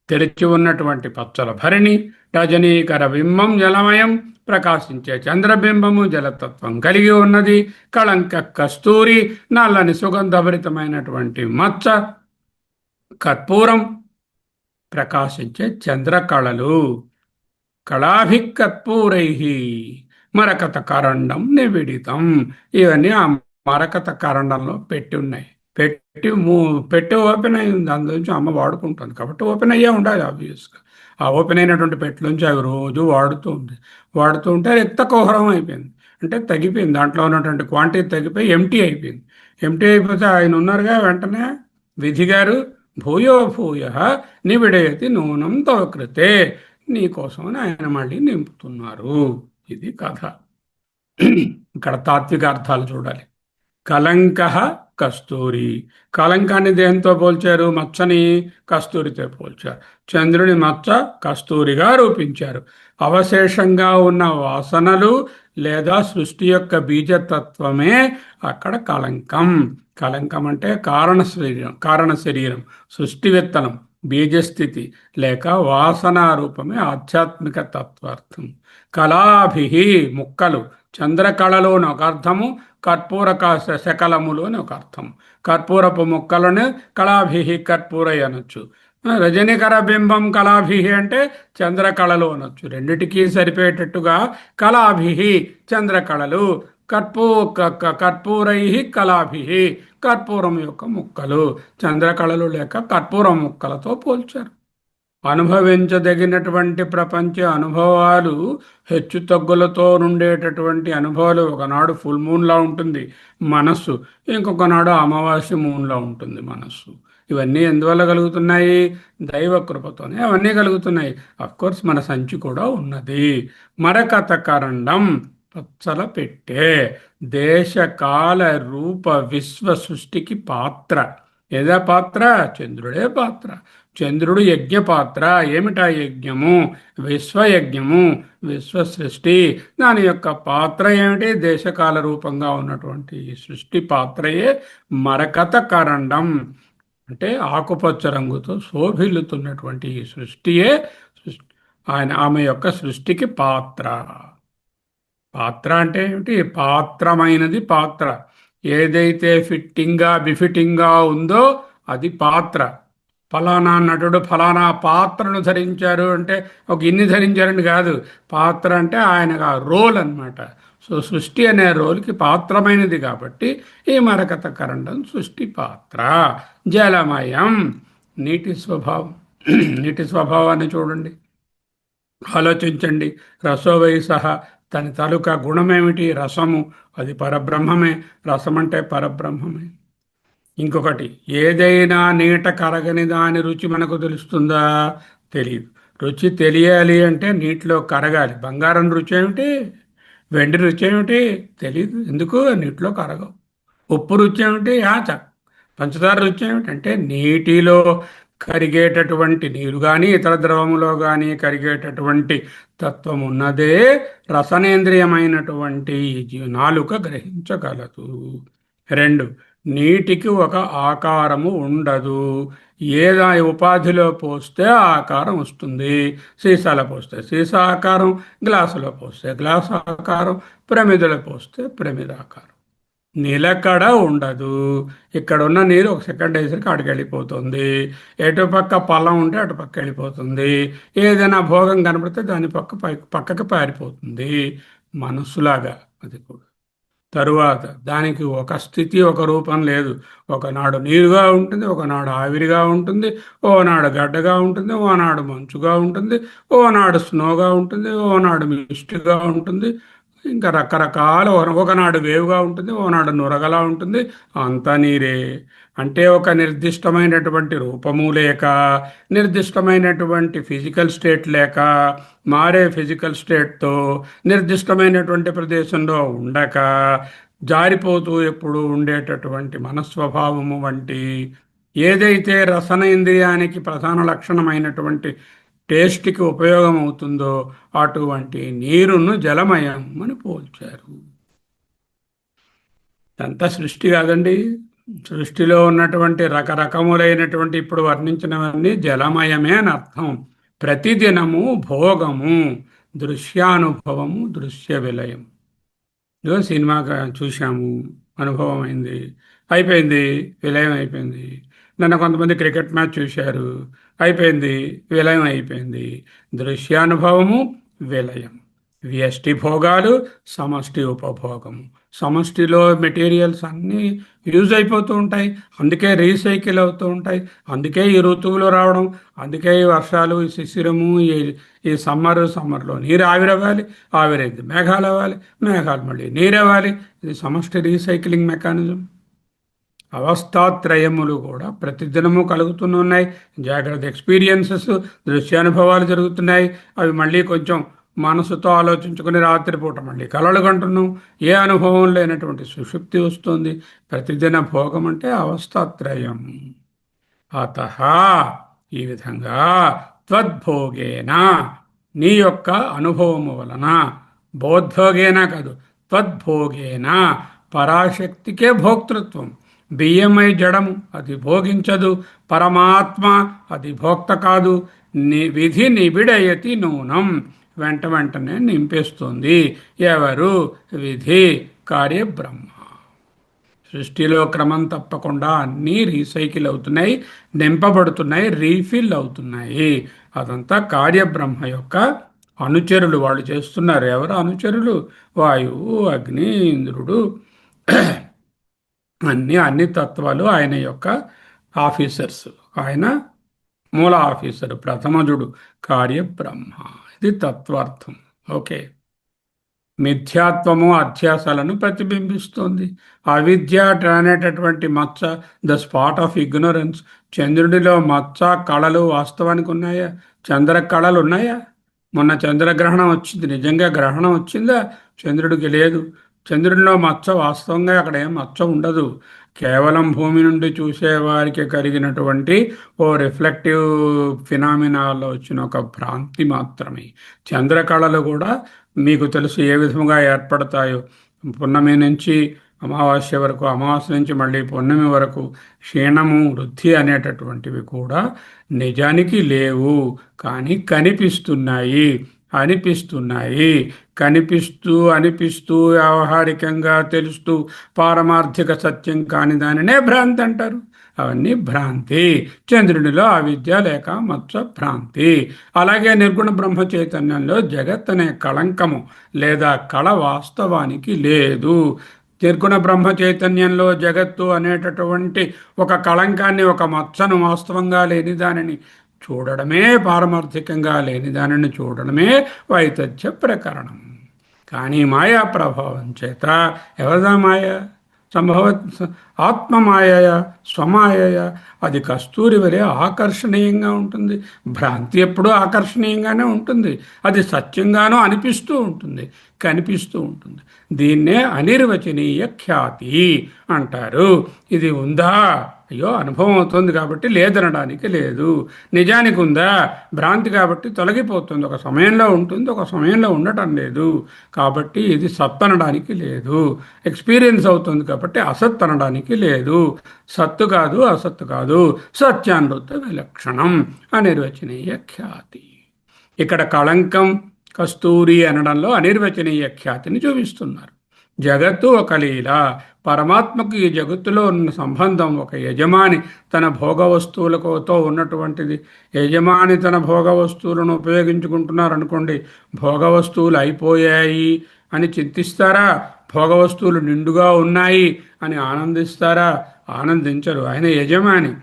తెరిచి ఉన్నటువంటి పచ్చల భరిణి. రజనీకర బింబం జలమయం, ప్రకాశించే చంద్రబింబము జలతత్వం కలిగి ఉన్నది. కళంక కస్తూరి, నల్లని సుగంధభరితమైనటువంటి మచ్చ. కర్పూరం, ప్రకాశించే చంద్రకళలు. కళాభికర్పూరై మరకత కరండం నివిడితం. ఇవన్నీ ఆ మరకత కరండంలో పెట్టి ఉన్నాయి. పెట్టి ఓపెన్ అయింది, అందులోంచి అమ్మ వాడుకుంటుంది కాబట్టి ఓపెన్ అయ్యే ఉండాలి ఆబ్వియస్గా. ఆ ఓపెన్ అయినటువంటి పెట్టెలోంచి అవి రోజు వాడుతూ ఉంటే రక్తకోహరం అయిపోయింది, అంటే తగ్గిపోయింది. దాంట్లో ఉన్నటువంటి క్వాంటిటీ తగ్గిపోయి ఎంటీ అయిపోయింది. ఎంటీ అయిపోతే ఆయన ఉన్నారుగా, వెంటనే విధి గారు భూయో భూయ నివిడయతి నూనం తవ కృతే, నీకోసమని ఆయన మళ్ళీ నింపుతున్నారు. ఇది కథ. ఇక్కడ తాత్విక అర్థాలు చూడాలి. కలంక కస్తూరి. కలంకాన్ని దేంతో పోల్చారు? మచ్చని కస్తూరితో పోల్చారు. చంద్రుని మచ్చ కస్తూరిగా రూపించారు. అవశేషంగా ఉన్న వాసనలు లేదా సృష్టి యొక్క బీజతత్వమే అక్కడ కలంకం. కలంకం అంటే కారణ శరీరం, సృష్టి విత్తనం, బీజస్థితి లేక వాసనా రూపమే ఆధ్యాత్మిక తత్వార్థం. కళాభి, ముక్కలు. చంద్రకళలో ఒక అర్థము, కర్పూరక శకలములు అని ఒక అర్థం. కర్పూరపు ముక్కలను కళాభి కర్పూరై అనొచ్చు. రజనీకర బింబం కళాభి అంటే చంద్రకళలు అనొచ్చు. రెండిటికీ సరిపోయేటట్టుగా కళాభి చంద్రకళలు, కర్పూరై కళాభి కర్పూరం యొక్క ముక్కలు. చంద్రకళలు లేక కర్పూరం ముక్కలతో పోల్చారు. అనుభవించదగినటువంటి ప్రపంచ అనుభవాలు హెచ్చుతగ్గులతో ఉండేటటువంటి అనుభవాలు. ఒకనాడు ఫుల్ మూన్లా ఉంటుంది మనస్సు, ఇంకొక నాడు అమావాస్య మూన్లా ఉంటుంది మనస్సు. ఇవన్నీ ఎందువల్ల కలుగుతున్నాయి? దైవ కృపతోనే అవన్నీ కలుగుతున్నాయి. కోర్స్ మన సంచి కూడా ఉన్నది. మరకత కరండం పచ్చల పెట్టే దేశకాల రూప విశ్వ సృష్టికి పాత్ర. ఏదా పాత్ర? చంద్రుడే పాత్ర. చంద్రుడు యజ్ఞ పాత్ర. ఏమిటా యజ్ఞము? విశ్వయజ్ఞము, విశ్వ సృష్టి. దాని యొక్క పాత్ర ఏమిటి? దేశకాల రూపంగా ఉన్నటువంటి ఈ సృష్టి పాత్రయే మరకత కరండం. అంటే ఆకుపచ్చ రంగుతో శోభిల్లుతున్నటువంటి ఈ సృష్టియే ఆమె యొక్క సృష్టికి పాత్ర. పాత్ర అంటే ఏమిటి? పాత్రమైనది పాత్ర. ఏదైతే ఫిట్టింగ్గా బిఫిట్టింగ్గా ఉందో అది పాత్ర. ఫలానా నటుడు ఫలానా పాత్రను ధరించారు అంటే ఒక ఇన్ని ధరించారని కాదు. పాత్ర అంటే ఆయన రోల్ అన్నమాట. సో సృష్టి అనే రోల్కి పాత్రమైనది కాబట్టి ఈ మరకత కరండం సృష్టి పాత్ర. జలమయం, నీటి స్వభావం. నీటి స్వభావాన్ని చూడండి, ఆలోచించండి. రసోవై సహా, దాని తాలూకా గుణమేమిటి? రసము, అది పరబ్రహ్మమే. రసం అంటే పరబ్రహ్మమే. ఇంకొకటి, ఏదైనా నీట కరగని దాని రుచి మనకు తెలుస్తుందా? తెలియదు. రుచి తెలియాలి అంటే నీటిలో కరగాలి. బంగారం రుచి ఏమిటి? వెండి రుచి ఏమిటి? తెలియదు. ఎందుకు? నీటిలో కరగవు. ఉప్పు రుచి ఏమిటి? ఆచ. పంచదార రుచి ఏమిటి అంటే నీటిలో కరిగేటటువంటి నీరు కానీ ఇతర ద్రవములో కానీ కరిగేటటువంటి తత్వం ఉన్నదే రసనేంద్రియమైనటువంటి నాలుక గ్రహించగలదు. రెండు, నీటికి ఒక ఆకారము ఉండదు. ఏదా ఉపాధిలో పోస్తే ఆ ఆకారం వస్తుంది. సీసాలో పోస్తే సీసా ఆకారం, గ్లాసులో పోస్తే గ్లాసు ఆకారం, ప్రమిదలో పోస్తే ప్రమిద ఆకారం. నిలకడ ఉండదు. ఇక్కడ ఉన్న నీరు ఒక సెకండ్ వేసరికి అటుకు వెళ్ళిపోతుంది. ఎటుపక్క పల్లం ఉంటే అటుపక్క వెళ్ళిపోతుంది. ఏదైనా భోగం కనబడితే దాని పక్కకి పారిపోతుంది. మనస్సులాగా అది కూడా. తరువాత దానికి ఒక స్థితి, ఒక రూపం లేదు. ఒకనాడు నీరుగా ఉంటుంది, ఒకనాడు ఆవిరిగా ఉంటుంది, ఓనాడు గడ్డగా ఉంటుంది, ఓనాడు మంచుగా ఉంటుంది, ఓనాడు స్నోగా ఉంటుంది, ఓనాడు మిస్ట్గా ఉంటుంది, ఇంకా రకరకాల. ఒకనాడు వేవుగా ఉంటుంది, ఓనాడు నురగలా ఉంటుంది. అంతా నీరే. అంటే ఒక నిర్దిష్టమైనటువంటి రూపము లేక, నిర్దిష్టమైనటువంటి ఫిజికల్ స్టేట్ లేక, మారే ఫిజికల్ స్టేట్తో నిర్దిష్టమైనటువంటి ప్రదేశంలో ఉండక జారిపోతూ ఎప్పుడు ఉండేటటువంటి మనస్వభావము వంటి ఏదైతే రసన ఇంద్రియానికి ప్రధాన లక్షణమైనటువంటి టేస్ట్కి ఉపయోగం అవుతుందో అటువంటి నీరును జలమయం అని పోల్చారు. అంతా సృష్టి కాదండి. సృష్టిలో ఉన్నటువంటి రకరకములైనటువంటి ఇప్పుడు వర్ణించినవన్నీ జలమయమే అని అర్థం. ప్రతిదినము భోగము, దృశ్యానుభవము, దృశ్య విలయం. ఇదో సినిమా చూశాము, అనుభవం అయింది, అయిపోయింది, విలయం అయిపోయింది. నన్ను కొంతమంది క్రికెట్ మ్యాచ్ చూశారు, అయిపోయింది, విలయం అయిపోయింది. దృశ్యానుభవము, విలయం. వ్యష్టి భోగాలు, సమష్టి ఉపభోగము. సమష్టిలో మెటీరియల్స్ అన్నీ యూజ్ అయిపోతూ ఉంటాయి, అందుకే రీసైకిల్ అవుతూ ఉంటాయి. అందుకే ఈ ఋతువులు రావడం, అందుకే ఈ వర్షాలు, ఈ శిశిరము, ఈ సమ్మర్లో నీరు ఆవిరవ్వాలి, ఆవిరైంది మేఘాలు అవ్వాలి, మేఘాలు మళ్ళీ నీరవ్వాలి. ఇది సమష్టి రీసైక్లింగ్ మెకానిజం. అవస్థాత్రయములు కూడా ప్రతిదినము కలుగుతున్నాయి. జాగ్రత్త ఎక్స్పీరియన్సెస్, దృశ్యానుభవాలు జరుగుతున్నాయి. అవి మళ్ళీ కొంచెం మనసుతో ఆలోచించుకుని రాత్రిపూట మళ్ళీ కలలు కంటున్నాం. ఏ అనుభవం లేనటువంటి సుషుప్తి వస్తుంది. ప్రతిదిన భోగం అంటే అవస్థాత్రయం. అత ఈ విధంగా త్వద్భోగేన, నీ యొక్క అనుభవము వలన, బోద్ధోగేన కాదు, త్వద్భోగేన, పరాశక్తికే భోక్తృత్వం. బియ్యమై జడము, అది భోగించదు. పరమాత్మ, అది భోక్త కాదు. విధి నిబిడయతి నూనం, వెంట వెంటనే నింపేస్తుంది. ఎవరు? విధి, కార్యబ్రహ్మ. సృష్టిలో క్రమం తప్పకుండా అన్నీ రీసైకిల్ అవుతున్నాయి, నింపబడుతున్నాయి, రీఫిల్ అవుతున్నాయి. అదంతా కార్యబ్రహ్మ యొక్క అనుచరులు వాళ్ళు చేస్తున్నారు. ఎవరు అనుచరులు? వాయువు, అగ్ని, ఇంద్రుడు, అన్ని తత్వాలు ఆయన యొక్క ఆఫీసర్స్. ఆయన మూల ఆఫీసరు, ప్రథమజుడు, కార్యబ్రహ్మ. ఇది తత్వార్థం. ఓకే. మిథ్యాత్వము అధ్యాసాలను ప్రతిబింబిస్తుంది. అవిద్య అనేటటువంటి మచ్చ, ద స్పాట్ ఆఫ్ ఇగ్నోరెన్స్. చంద్రుడిలో మచ్చ కళలు వాస్తవానికి ఉన్నాయా? చంద్ర కళలు ఉన్నాయా? మొన్న చంద్రగ్రహణం వచ్చింది, నిజంగా గ్రహణం వచ్చిందా? చంద్రుడికి లేదు. చంద్రుడిలో మచ్చ వాస్తవంగా అక్కడ ఏం మచ్చ ఉండదు. కేవలం భూమి నుండి చూసే వారికి కలిగినటువంటి ఓ రిఫ్లెక్టివ్ ఫినామినాలో వచ్చిన ఒక భ్రాంతి మాత్రమే. చంద్రకళలు కూడా మీకు తెలుసు ఏ విధముగా ఏర్పడతాయో. పున్నమి నుంచి అమావాస్య వరకు, అమావాస్య నుంచి మళ్ళీ పున్నమి వరకు క్షీణము, వృద్ధి అనేటటువంటివి కూడా నిజానికి లేవు, కానీ కనిపిస్తున్నాయి. అనిపిస్తున్నాయి. కనిపిస్తూ అనిపిస్తూ వ్యావహారికంగా తెలుస్తూ పారమార్థిక సత్యం కాని దానినే భ్రాంతి అంటారు. అవన్నీ భ్రాంతి. చంద్రుడిలో అవిద్య లేక మత్స భ్రాంతి. అలాగే నిర్గుణ బ్రహ్మ చైతన్యంలో జగత్ అనే కళంకము లేదా కళ వాస్తవానికి లేదు. నిర్గుణ బ్రహ్మ చైతన్యంలో జగత్తు అనేటటువంటి ఒక కళంకాన్ని, ఒక మచ్చను వాస్తవంగా లేని దానిని చూడడమే, పారమార్థికంగా లేని దానిని చూడడమే వైతథ్య ప్రకరణం. కానీ మాయా ప్రభావం చేత, ఎవరిదా మాయ? సంభవ ఆత్మమాయ, స్వమాయ. అది కస్తూరి వలె ఆకర్షణీయంగా ఉంటుంది. భ్రాంతి ఎప్పుడూ ఆకర్షణీయంగానే ఉంటుంది. అది సత్యంగానూ అనిపిస్తూ ఉంటుంది, కనిపిస్తూ ఉంటుంది. దీన్నే అనిర్వచనీయ ఖ్యాతి అంటారు. ఇది ఉందా? అయ్యో, అనుభవం అవుతుంది కాబట్టి లేదనడానికి లేదు. నిజానికి ఉందా? భ్రాంతి కాబట్టి తొలగిపోతుంది. ఒక సమయంలో ఉంటుంది, ఒక సమయంలో ఉండటం లేదు. కాబట్టి ఇది సత్ అనడానికి లేదు. ఎక్స్పీరియన్స్ అవుతుంది కాబట్టి అసత్ అనడానికి లేదు. సత్తు కాదు, అసత్తు కాదు, సత్యానృత విలక్షణం, అనిర్వచనీయ ఖ్యాతి. ఇక్కడ కళంకం, కస్తూరి అనడంలో అనిర్వచనీయ ఖ్యాతిని చూపిస్తున్నారు. జగత్తు ఒక లీల. పరమాత్మకు ఈ జగత్తులో ఉన్న సంబంధం ఒక యజమాని తన భోగ వస్తువులతో ఉన్నటువంటిది. యజమాని తన భోగ వస్తువులను ఉపయోగించుకుంటున్నారు అనుకోండి, భోగ వస్తువులు అయిపోయాయి అని చింతిస్తారా? భోగ వస్తువులు నిండుగా ఉన్నాయి అని ఆనందిస్తారా? ఆనందించరు. ఆయన యజమాని.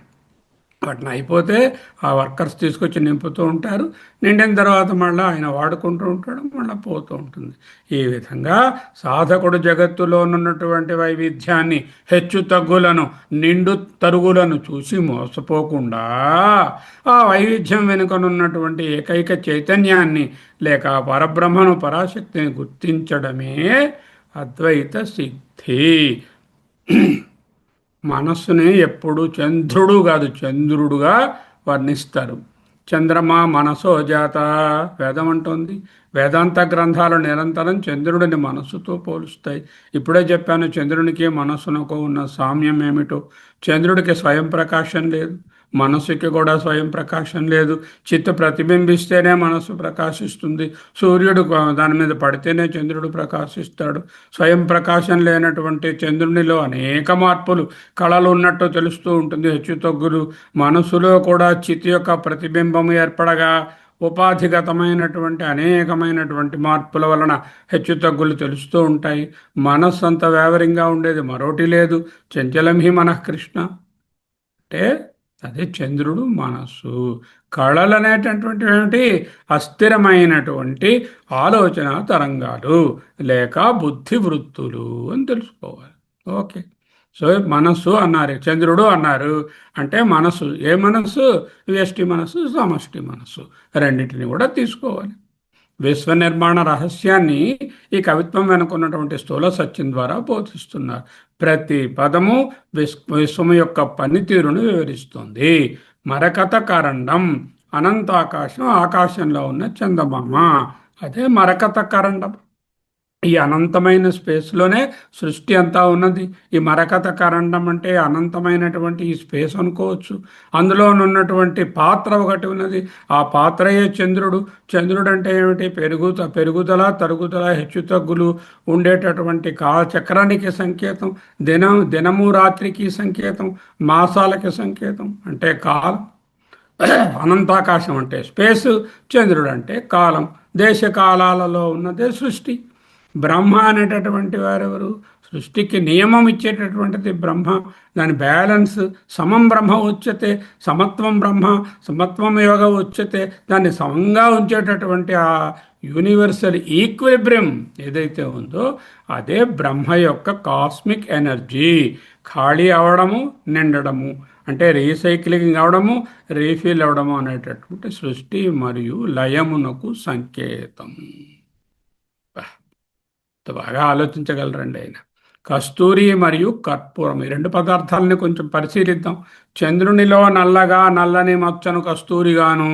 వాటిని అయిపోతే ఆ వర్కర్స్ తీసుకొచ్చి నింపుతూ ఉంటారు. నిండిన తర్వాత మళ్ళీ ఆయన వాడుకుంటూ ఉంటాడు, మళ్ళీ పోతూ ఉంటుంది. ఈ విధంగా సాధకుడు జగత్తులో ఉన్నటువంటి వైవిధ్యాన్ని, హెచ్చు తగ్గులను, నిండు తరుగులను చూసి మోసపోకుండా ఆ వైవిధ్యం వెనుకనున్నటువంటి ఏకైక చైతన్యాన్ని లేక పరబ్రహ్మను, పరాశక్తిని గుర్తించడమే అద్వైత సిద్ధి. మనస్సుని ఎప్పుడు చంద్రుడు కాదు, చంద్రుడుగా వర్ణిస్తారు. చంద్రమా మనసో జాత వేదం అంటోంది. వేదాంత గ్రంథాలు నిరంతరం చంద్రుడిని మనస్సుతో పోలుస్తాయి. ఇప్పుడే చెప్పాను చంద్రునికి మనస్సునకు ఉన్న సామ్యం ఏమిటో. చంద్రుడికి స్వయం ప్రకాశం లేదు, మనస్సుకి కూడా స్వయం ప్రకాశం లేదు. చిత్త ప్రతిబింబిస్తేనే మనస్సు ప్రకాశిస్తుంది. సూర్యుడు దాని మీద పడితేనే చంద్రుడు ప్రకాశిస్తాడు. స్వయం ప్రకాశం లేనటువంటి చంద్రునిలో అనేక మార్పులు, కళలు ఉన్నట్టు తెలుస్తూ ఉంటుంది, హెచ్చుతగ్గులు. మనస్సులో కూడా చిత్త యొక్క ప్రతిబింబం ఏర్పడగా ఉపాధిగతమైనటువంటి అనేకమైనటువంటి మార్పుల వలన హెచ్చుతగ్గులు తెలుస్తూ ఉంటాయి. మనస్సు అంత వేవరింగా ఉండేది మరోటి లేదు. చంచలం హి మనః కృష్ణ అంటే అదే చంద్రుడు మనస్సు. కళలు అనేటటువంటివి ఏమిటి? అస్థిరమైనటువంటి ఆలోచన తరంగాలు లేక బుద్ధి వృత్తులు అని తెలుసుకోవాలి. ఓకే. సో మనస్సు అన్నారు, చంద్రుడు అన్నారు అంటే మనస్సు. ఏ మనస్సు? వ్యష్టి మనస్సు, సమష్టి మనస్సు, రెండింటిని కూడా తీసుకోవాలి. విశ్వ నిర్మాణ రహస్యాన్ని ఈ కవిత్వం వెనుకున్నటువంటి స్థూల సత్యం ద్వారా బోధిస్తున్నారు. ప్రతి పదము విశ్వము యొక్క పనితీరును వివరిస్తుంది. మరకత కరండం, అనంతాకాశం, ఆకాశంలో ఉన్న చందమామ, అదే మరకత కరండం. ఈ అనంతమైన స్పేస్లోనే సృష్టి అంతా ఉన్నది. ఈ మరకత కరండం అంటే అనంతమైనటువంటి ఈ స్పేస్ అనుకోవచ్చు. అందులో ఉన్నటువంటి పాత్ర ఒకటి ఉన్నది. ఆ పాత్రయే చంద్రుడు. చంద్రుడు అంటే ఏమిటి? పెరుగుదల, తరుగుదల, హెచ్చుతగ్గులు ఉండేటటువంటి కాలచక్రానికి సంకేతం. దినము రాత్రికి సంకేతం, మాసాలకి సంకేతం. అంటే కాలం. అనంతాకాశం అంటే స్పేస్, చంద్రుడు అంటే కాలం. దేశకాలాలలో ఉన్నదే సృష్టి. బ్రహ్మ అనేటటువంటి వారెవరు? సృష్టికి నియమం ఇచ్చేటటువంటిది బ్రహ్మ. దాని బ్యాలెన్స్ సమం బ్రహ్మ ఉచ్యతే, సమత్వం బ్రహ్మ, సమత్వం యోగ ఉచ్యతే. దాన్ని సమంగా ఉంచేటటువంటి ఆ యూనివర్సల్ ఈక్విలిబ్రియం ఏదైతే ఉందో అదే బ్రహ్మ యొక్క కాస్మిక్ ఎనర్జీ. ఖాళీ అవడము, నిండడము అంటే రీసైక్లింగ్ అవడము, రీఫిల్ అవడము అనేటటువంటి సృష్టి మరియు లయమునకు సంకేతం. బాగా ఆలోచించగలరండి ఆయన. కస్తూరి మరియు కర్పూరం ఈ రెండు పదార్థాలని కొంచెం పరిశీలిద్దాం. చంద్రునిలో నల్లగా నల్లని మచ్చను కస్తూరిగాను,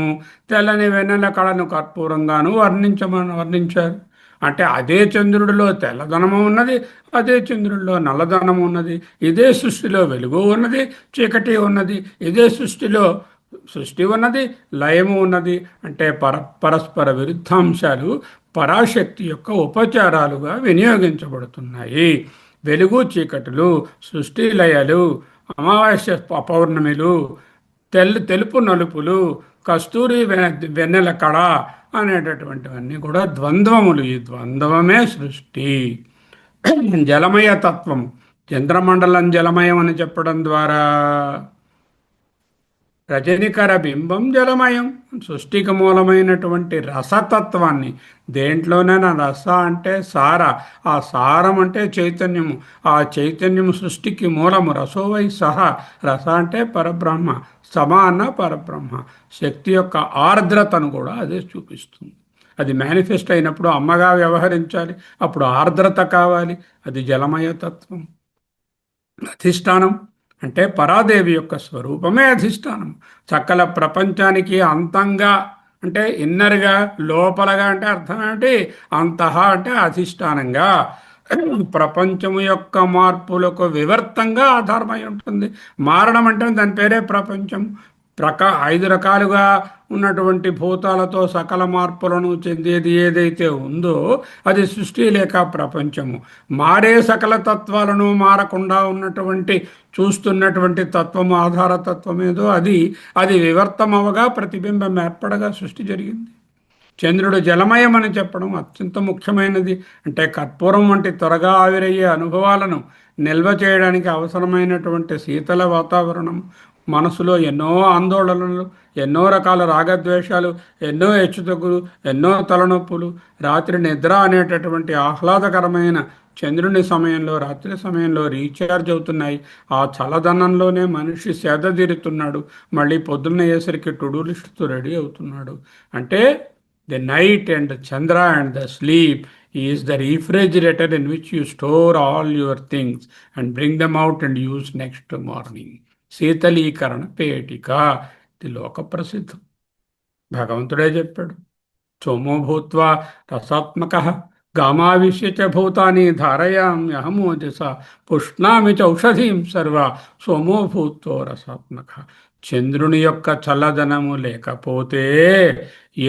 తెల్లని వెన్నెల కళను కర్పూరంగాను వర్ణించారు. అంటే అదే చంద్రుడిలో తెల్లదనము ఉన్నది, అదే చంద్రుడిలో నల్లదనము ఉన్నది. ఇదే సృష్టిలో వెలుగు ఉన్నది, చీకటి ఉన్నది. ఇదే సృష్టి ఉన్నది, లయము ఉన్నది. అంటే పరస్పర విరుద్ధాంశాలు పరాశక్తి యొక్క ఉపచారాలుగా వినియోగించబడుతున్నాయి. వెలుగు చీకటులు, సృష్టి లయలు, అమావాస్య పౌర్ణమిలు, తెలుపు నలుపులు, కస్తూరి వెన్నెల కళ అనేటటువంటివన్నీ కూడా ద్వంద్వములు. ఈ ద్వంద్వమే సృష్టి. జలమయ తత్వం, చంద్రమండలం జలమయం అని చెప్పడం ద్వారా రజనికర బింబం జలమయం. సృష్టికి మూలమైనటువంటి రసతత్వాన్ని, దేంట్లోనైనా రస అంటే సార, ఆ సారం అంటే చైతన్యము, ఆ చైతన్యము సృష్టికి మూలము. రసోవై సహ, రస అంటే పరబ్రహ్మ, సమాన పరబ్రహ్మ. శక్తి యొక్క ఆర్ద్రతను కూడా అదే చూపిస్తుంది. అది మేనిఫెస్ట్ అయినప్పుడు అమ్మగా వ్యవహరించాలి, అప్పుడు ఆర్ద్రత కావాలి. అది జలమయతత్వం. అధిష్టానం అంటే పరాదేవి యొక్క స్వరూపమే అధిష్టానం. సకల ప్రపంచానికి అంతంగా అంటే ఇన్నర్గా, లోపలగా అంటే అర్థం ఏమిటి? అంతః అంటే అధిష్టానంగా, ప్రపంచము యొక్క మార్పులకు వివర్తంగా ఆధారమై ఉంటుంది. మారడం అంటే దాని పేరే ప్రపంచం. 5 రకాలుగా ఉన్నటువంటి భూతాలతో సకల మార్పులను చెందేది ఏదైతే ఉందో అది సృష్టి లేక ప్రపంచము. మారే సకల తత్వాలను మారకుండా ఉన్నటువంటి చూస్తున్నటువంటి తత్వము, ఆధారతత్వం ఏదో అది వివర్తమవగా ప్రతిబింబం ఏర్పడగా సృష్టి జరిగింది. చంద్రుడు జలమయం అని చెప్పడం అత్యంత ముఖ్యమైనది. అంటే కర్పూరం వంటి త్వరగా ఆవిరయ్యే అనుభవాలను నిల్వ చేయడానికి అవసరమైనటువంటి శీతల వాతావరణం, మనసులో ఎన్నో ఆందోళనలు, ఎన్నో రకాల రాగద్వేషాలు, ఎన్నో హెచ్చుతగ్గులు, ఎన్నో తలనొప్పులు, రాత్రి నిద్ర అనేటటువంటి ఆహ్లాదకరమైన చంద్రుని సమయంలో, రాత్రి సమయంలో రీఛార్జ్ అవుతున్నాయి. ఆ చల్లదనంలోనే మనిషి సేద తీరుతున్నాడు. మళ్ళీ పొద్దున్న అయ్యేసరికి టు డూ లిస్ట్తో రెడీ అవుతున్నాడు. అంటే the night and Chandra and the sleep is the refrigerator in which you store all your things and bring them out and use next morning. శీతలీకరణ పేటిక. ఇది లోక ప్రసిద్ధం. భగవంతుడే చెప్పాడు. సోమో భూత్వా రసాత్మక గామావిశ్య చ భూతాని ధారయామ్యహమోజస పుష్ణామి చ ఔషధీం సర్వ సోమో భూత్వో రసాత్మక. చంద్రుని యొక్క చల్లదనము లేకపోతే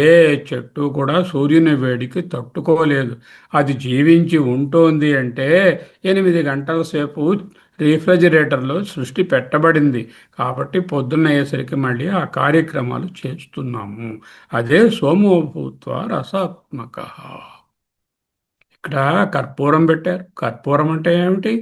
ఏ చెట్టు కూడా సూర్యుని వేడికి తట్టుకోలేదు. అది జీవించి ఉంటుంది అంటే 8 గంటల సేపు రిఫ్రిజిరేటర్లో సృష్టి పెట్టబడింది. కాబట్టి పొద్దున్న అయ్యేసరికి మళ్ళీ ఆ కార్యక్రమాలు చేస్తున్నాము. అదే సోమోభూత్వ రసాత్మక. ఇక్కడ కర్పూరం పెట్టారు. కర్పూరం అంటే ఏమిటి?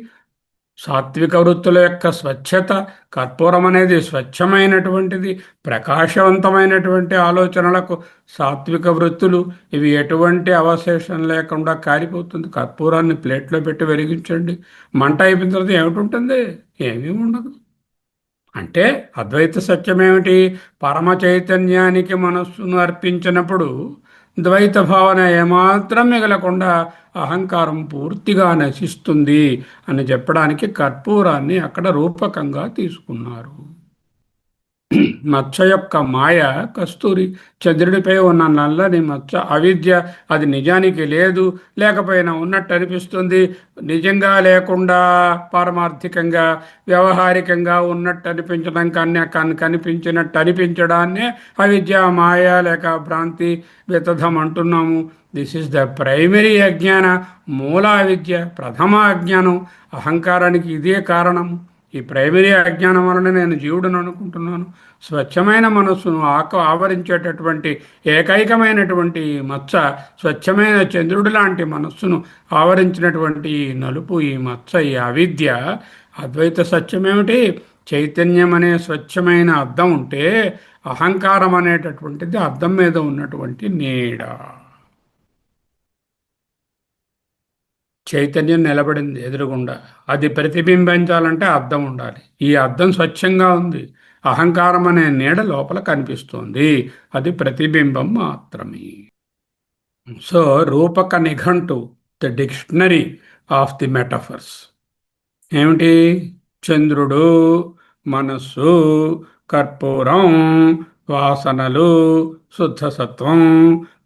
సాత్విక వృత్తుల యొక్క స్వచ్ఛత. కర్పూరం అనేది స్వచ్ఛమైనటువంటిది, ప్రకాశవంతమైనటువంటి ఆలోచనలకు సాత్విక వృత్తులు. ఇవి ఎటువంటి అవశేషం లేకుండా కారిపోతుంది. కర్పూరాన్ని ప్లేట్లో పెట్టి వెలిగించండి, మంట అయిపోయిన తర్వాత ఏమిటి ఉంటుంది? ఏమీ ఉండదు. అంటే అద్వైత సత్యమేమిటి? పరమ చైతన్యానికి మనస్సును అర్పించినప్పుడు ద్వైత భావన ఏమాత్రం మిగలకుండా అహంకారం పూర్తిగా నశిస్తుంది అని చెప్పడానికి కర్పూరాన్ని అక్కడ రూపకంగా తీసుకున్నారు. మచ్చ యొక్క మాయ కస్తూరి. చంద్రుడిపై ఉన్న నల్లని మచ్చ అవిద్య. అది నిజానికి లేదు, లేకపోయినా ఉన్నట్టు అనిపిస్తుంది. నిజంగా లేకుండా పారమార్థికంగా వ్యవహారికంగా ఉన్నట్టు అనిపించడం కనిపించినట్టు అనిపించడాన్నే అవిద్య, మాయ లేక భ్రాంతి, వితథం అంటున్నాము. దిస్ ఈస్ ద ప్రైమరీ అజ్ఞాన, మూల అవిద్య, ప్రథమ అజ్ఞానం. అహంకారానికి ఇదే కారణం. ఈ ప్రైమరీ అజ్ఞానం వలన నేను జీవుడని అనుకుంటున్నాను. స్వచ్ఛమైన మనస్సును ఆవరించేటటువంటి ఏకైకమైనటువంటి మచ్చ, స్వచ్ఛమైన చంద్రుడి లాంటి మనస్సును ఆవరించినటువంటి ఈ నలుపు, ఈ మచ్చ, ఈ అవిద్య, అద్వైత సత్యమేమిటి? చైతన్యం అనే స్వచ్ఛమైన అద్దం ఉంటే అహంకారం అనేటటువంటిది అద్దం మీద ఉన్నటువంటి నీడ. చైతన్యం నిలబడింది ఎదురుగుండా. అది ప్రతిబింబించాలంటే అద్దం ఉండాలి. ఈ అద్దం స్వచ్ఛంగా ఉంది. అహంకారం అనే నీడ లోపల కనిపిస్తుంది. అది ప్రతిబింబం మాత్రమే. సో రూపక నిఘంటు, the dictionary of the metaphors ఏమిటి? చంద్రుడు, మనస్సు, కర్పూరం, వాసనలు, శుద్ధ సత్వం,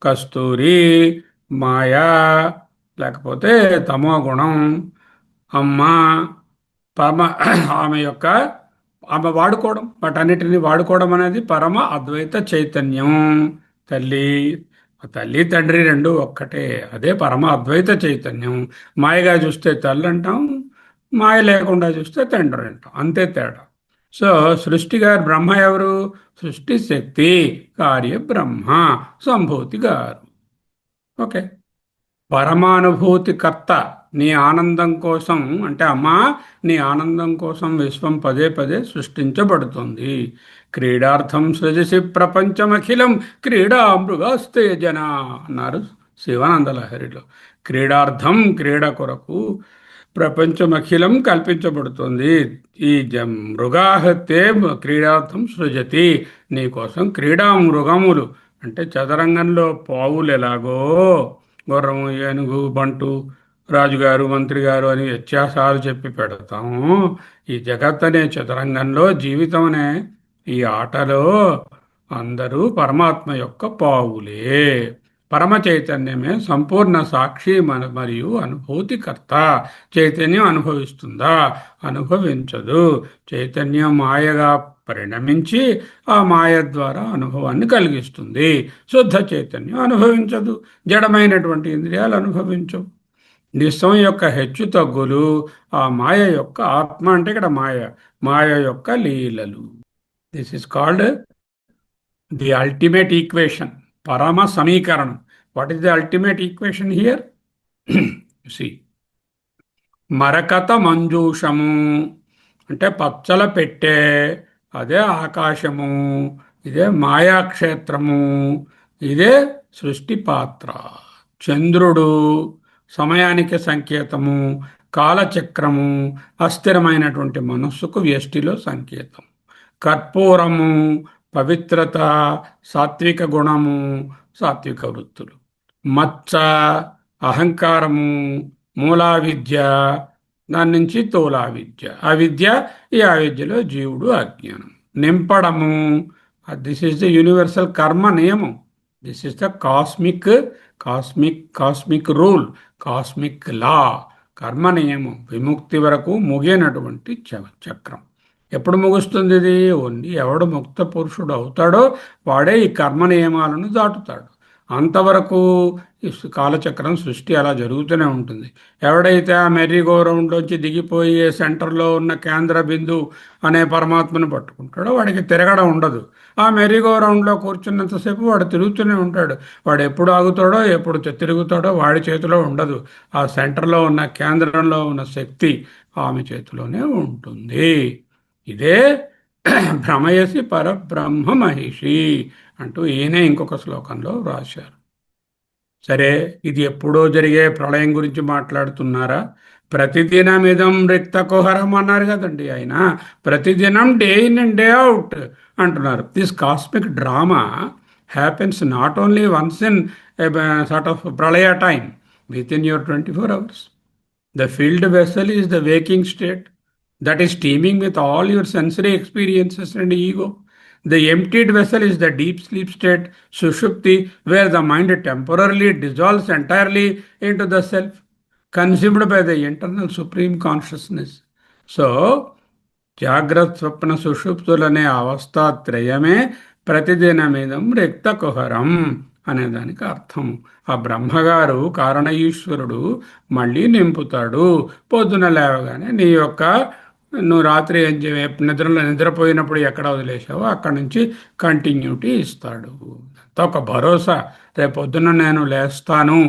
కస్తూరి, మాయా, లేకపోతే తమో గుణం, అమ్మ, పరమ ఆమె యొక్క ఆమె వాడుకోవడం, వాటన్నిటిని వాడుకోవడం అనేది పరమ అద్వైత చైతన్యం. తల్లి తల్లి తండ్రి రెండు ఒక్కటే. అదే పరమ అద్వైత చైతన్యం. మాయగా చూస్తే తల్లి అంటాం, మాయ లేకుండా చూస్తే తండ్రి అంటాం. అంతే తేడా. సో సృష్టిగా బ్రహ్మ ఎవరు? సృష్టి శక్తి, కార్య బ్రహ్మ, సంభూతి గారు. ఓకే. పరమానుభూతి కర్త. నీ ఆనందం కోసం అంటే అమ్మా, నీ ఆనందం కోసం విశ్వం పదే పదే సృష్టించబడుతుంది. క్రీడార్థం సృజసి ప్రపంచమఖిలం క్రీడా మృగాస్తే జన అన్నారు శివానంద లహరిలో. క్రీడార్థం, క్రీడ కొరకు ప్రపంచమఖిలం కల్పించబడుతుంది. ఈ మృగాహత్యే క్రీడార్థం సృజతి. నీకోసం క్రీడా మృగములు అంటే చదరంగంలో పావులు ఎలాగో గుర్రము, ఏనుగు, బంటు, రాజుగారు, మంత్రి గారు అని వ్యత్యాసాలు చెప్పి పెడతాము. ఈ జగత్ అనే చతురంగంలో, జీవితం అనే ఈ ఆటలో అందరూ పరమాత్మ యొక్క పావులే. పరమ చైతన్యమే సంపూర్ణ సాక్షి మరియు అనుభూతికర్త. చైతన్యం అనుభవిస్తుందా? అనుభవించదు. చైతన్యం మాయగా పరిణమించి ఆ మాయ ద్వారా అనుభవాన్ని కలిగిస్తుంది. శుద్ధ చైతన్యం అనుభవించదు. జడమైనటువంటి ఇంద్రియాలు అనుభవించవు. నిస్సం యొక్క హెచ్చు తగ్గులు ఆ మాయ యొక్క ఆత్మ అంటే ఇక్కడ మాయ యొక్క లీలలు. This is called the ultimate equation, పరమ సమీకరణం. What is the ultimate equation here? See, మరకత మంజూషము అంటే పచ్చల పెట్టే, అదే ఆకాశము, ఇదే మాయాక్షేత్రము, ఇదే సృష్టి పాత్ర. చంద్రుడు సమయానికి సంకేతము, కాలచక్రము అస్థిరమైనటువంటి మనస్సుకు వ్యష్టిలో సంకేతం. కర్పూరము పవిత్రత, సాత్విక గుణము, సాత్విక వృత్తులు. మచ్చ అహంకారము, మూలా విద్య, దాని నుంచి తోలా విద్య, అవిద్య. ఈ అవిద్యలో జీవుడు అజ్ఞానం. నింపడము, this is the universal karma నియమం. This is the cosmic rule, cosmic law, కర్మ నియమం. విముక్తి వరకు ముగినటువంటి చక్రం. ఎప్పుడు ముగుస్తుంది ఇది? ఓన్లీ ఎవడు ముక్త పురుషుడు అవుతాడో వాడే ఈ కర్మ నియమాలను దాటుతాడు. అంతవరకు ఈ కాలచక్రం, సృష్టి అలా జరుగుతూనే ఉంటుంది. ఎవడైతే ఆ మెర్రీగో రౌండ్లోంచి దిగిపోయి సెంటర్లో ఉన్న కేంద్ర బిందు అనే పరమాత్మను పట్టుకుంటాడో వాడికి తిరగడం ఉండదు. ఆ మెర్రీగో రౌండ్లో కూర్చున్నంతసేపు వాడు తిరుగుతూనే ఉంటాడు. వాడు ఎప్పుడు ఆగుతాడో, ఎప్పుడు తిరుగుతాడో వాడి చేతిలో ఉండదు. ఆ సెంటర్లో ఉన్న, కేంద్రంలో ఉన్న శక్తి ఆమె చేతిలోనే ఉంటుంది. ఇదే భ్రమయసి పరబ్రహ్మ మహిషి అంటూ ఈయనే ఇంకొక శ్లోకంలో రాశారు. సరే, ఇది ఎప్పుడో జరిగే ప్రళయం గురించి మాట్లాడుతున్నారా? ప్రతిదినమిదం రిక్త కుహరం అన్నారు కదండి ఆయన. ప్రతిదినం, day in and day out అంటున్నారు. This cosmic drama happens not only once in sort of pralaya time, within your 24 hours. The filled vessel is the waking state that is teeming with all your sensory experiences and ego. The emptied vessel is the deep sleep state, sushupti, where the mind temporarily dissolves entirely into the self, consumed by the internal supreme consciousness. So, జాగ్రత్త స్వప్న సుషుప్తులనే అవస్థాత్రయమే ప్రతిదినమిదం రిక్త కుహరం అనేదానికి అర్థం. ఆ బ్రహ్మగారు, కారణ ఈశ్వరుడు మళ్ళీ నింపుతాడు. పొద్దున లేవగానే నీ యొక్క నువ్వు రాత్రి ఏం నిద్రలో నిద్రపోయినప్పుడు ఎక్కడ వదిలేసావో అక్కడి నుంచి కంటిన్యూటీ ఇస్తాడు. అంతా ఒక భరోసా. రేపొద్దున నేను లేస్తాను,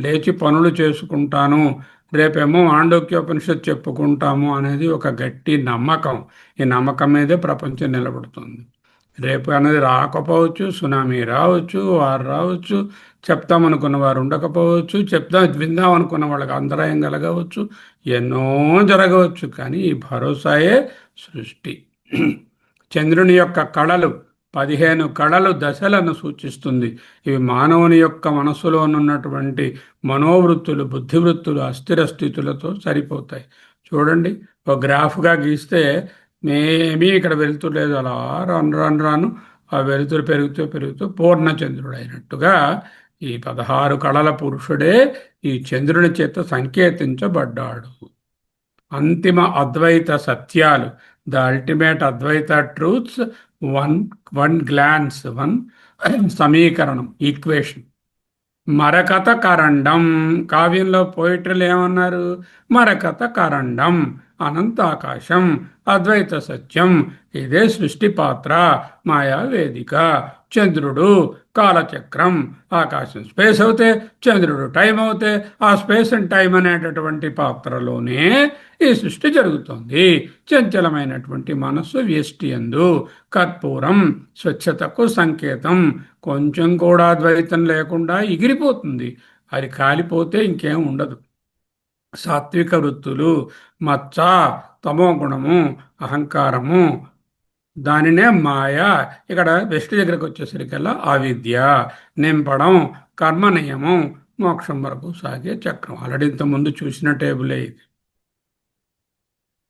లేచి పనులు చేసుకుంటాను, రేపేమో మాండూక్యోపనిషత్ చెప్పుకుంటాము అనేది ఒక గట్టి నమ్మకం. ఈ నమ్మకం మీదే ప్రపంచం నిలబడుతుంది. రేపు అనేది రాకపోవచ్చు, సునామీ రావచ్చు, వారు రావచ్చు, చెప్తామనుకున్న వారు ఉండకపోవచ్చు, విందాం అనుకున్న వాళ్ళకి అంతరాయం కలగవచ్చు, ఎన్నో జరగవచ్చు. కానీ ఈ భరోసాయే సృష్టి. చంద్రుని యొక్క కళలు 15 కళలు దశలను సూచిస్తుంది. ఇవి మానవుని యొక్క మనసులో ఉన్నటువంటి మనోవృత్తులు, బుద్ధివృత్తులు, అస్థిర స్థితులతో సరిపోతాయి. చూడండి, ఒక గ్రాఫ్గా గీస్తే మేమీ ఇక్కడ వెలుతురులేదు, అలా రాను రాను రాను ఆ వెలుతురు పెరుగుతూ పెరుగుతూ పూర్ణచంద్రుడు అయినట్టుగా ఈ 16 కళల పురుషుడే ఈ చంద్రుని చేత సంకేతించబడ్డాడు. అంతిమ అద్వైత సత్యాలు, the ultimate Advaita truths, one one glance, one సమీకరణం, ఈక్వేషన్. మరకత కరండం, కావ్యంలో పోయిటర్లు ఏమన్నారు? మరకత కరండం, అనంతాకాశం, అద్వైత సత్యం, ఇదే సృష్టి పాత్ర, మాయా వేదిక. చంద్రుడు కాలచక్రం, ఆకాశం స్పేస్ అవుతే, చంద్రుడు టైం అవుతే, ఆ స్పేస్ అండ్ టైం అనేటటువంటి పాత్రలోనే ఈ సృష్టి జరుగుతోంది. చంచలమైనటువంటి మనస్సు వ్యష్టియందు కర్పూరం, స్వచ్ఛతకు సంకేతం. కొంచెం కూడా ద్వైతం లేకుండా ఎగిరిపోతుంది. అది కాలిపోతే ఇంకేం ఉండదు. సాత్విక వృత్తులు, మచ్చ, తమో గుణము, అహంకారము, దానినే మాయ. ఇక్కడ వెస్ట్ దగ్గరకు వచ్చేసరికల్లా అవిద్య, నింపడం, కర్మ నియమం, మోక్షం వరకు సాగే చక్రం. ఆల్రెడీ ఇంతకుముందు చూసిన టేబులే ఇది.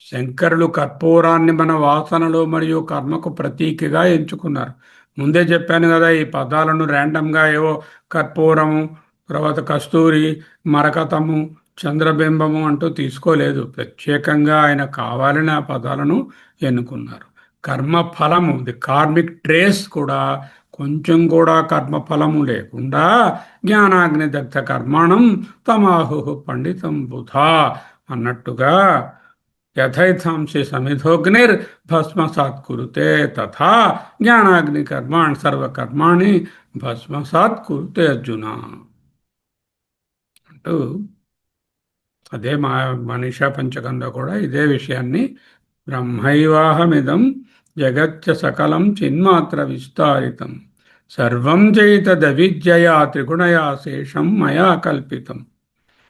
శంకరులు కర్పూరాన్ని మన వాసనలు మరియు కర్మకు ప్రతీకగా ఎంచుకున్నారు. ముందే చెప్పాను కదా, ఈ పదాలను ర్యాండమ్గా ఏవో కర్పూరము, తర్వాత కస్తూరి, మరకతము, చంద్రబింబము అంటూ తీసుకోలేదు. ప్రత్యేకంగా ఆయన కావాలని ఆ పదాలను ఎన్నుకున్నారు. కర్మఫలము, ది కార్మిక్ ట్రేస్ కూడా కొంచెం కూడా కర్మఫలము లేకుండా జ్ఞానాగ్ని దగ్ధ కర్మాణం తమాహు పండితం బుధా అన్నట్టుగా యథైథాంసి సమిధోగ్నిర్ భస్మసాత్ కురుతే తథా జ్ఞానాగ్ని కర్మాణి సర్వకర్మాణి భస్మసాత్ కురుతే అర్జున అంటూ, అదే మనీషా పంచకంలో కూడా ఇదే విషయాన్ని బ్రహ్మైవాహమిదం జగచ్చ సకలం చిన్మాత్ర విస్తారితం సర్వం చైతదవిద్యయా త్రిగుణయా శేషం మయా కల్పితం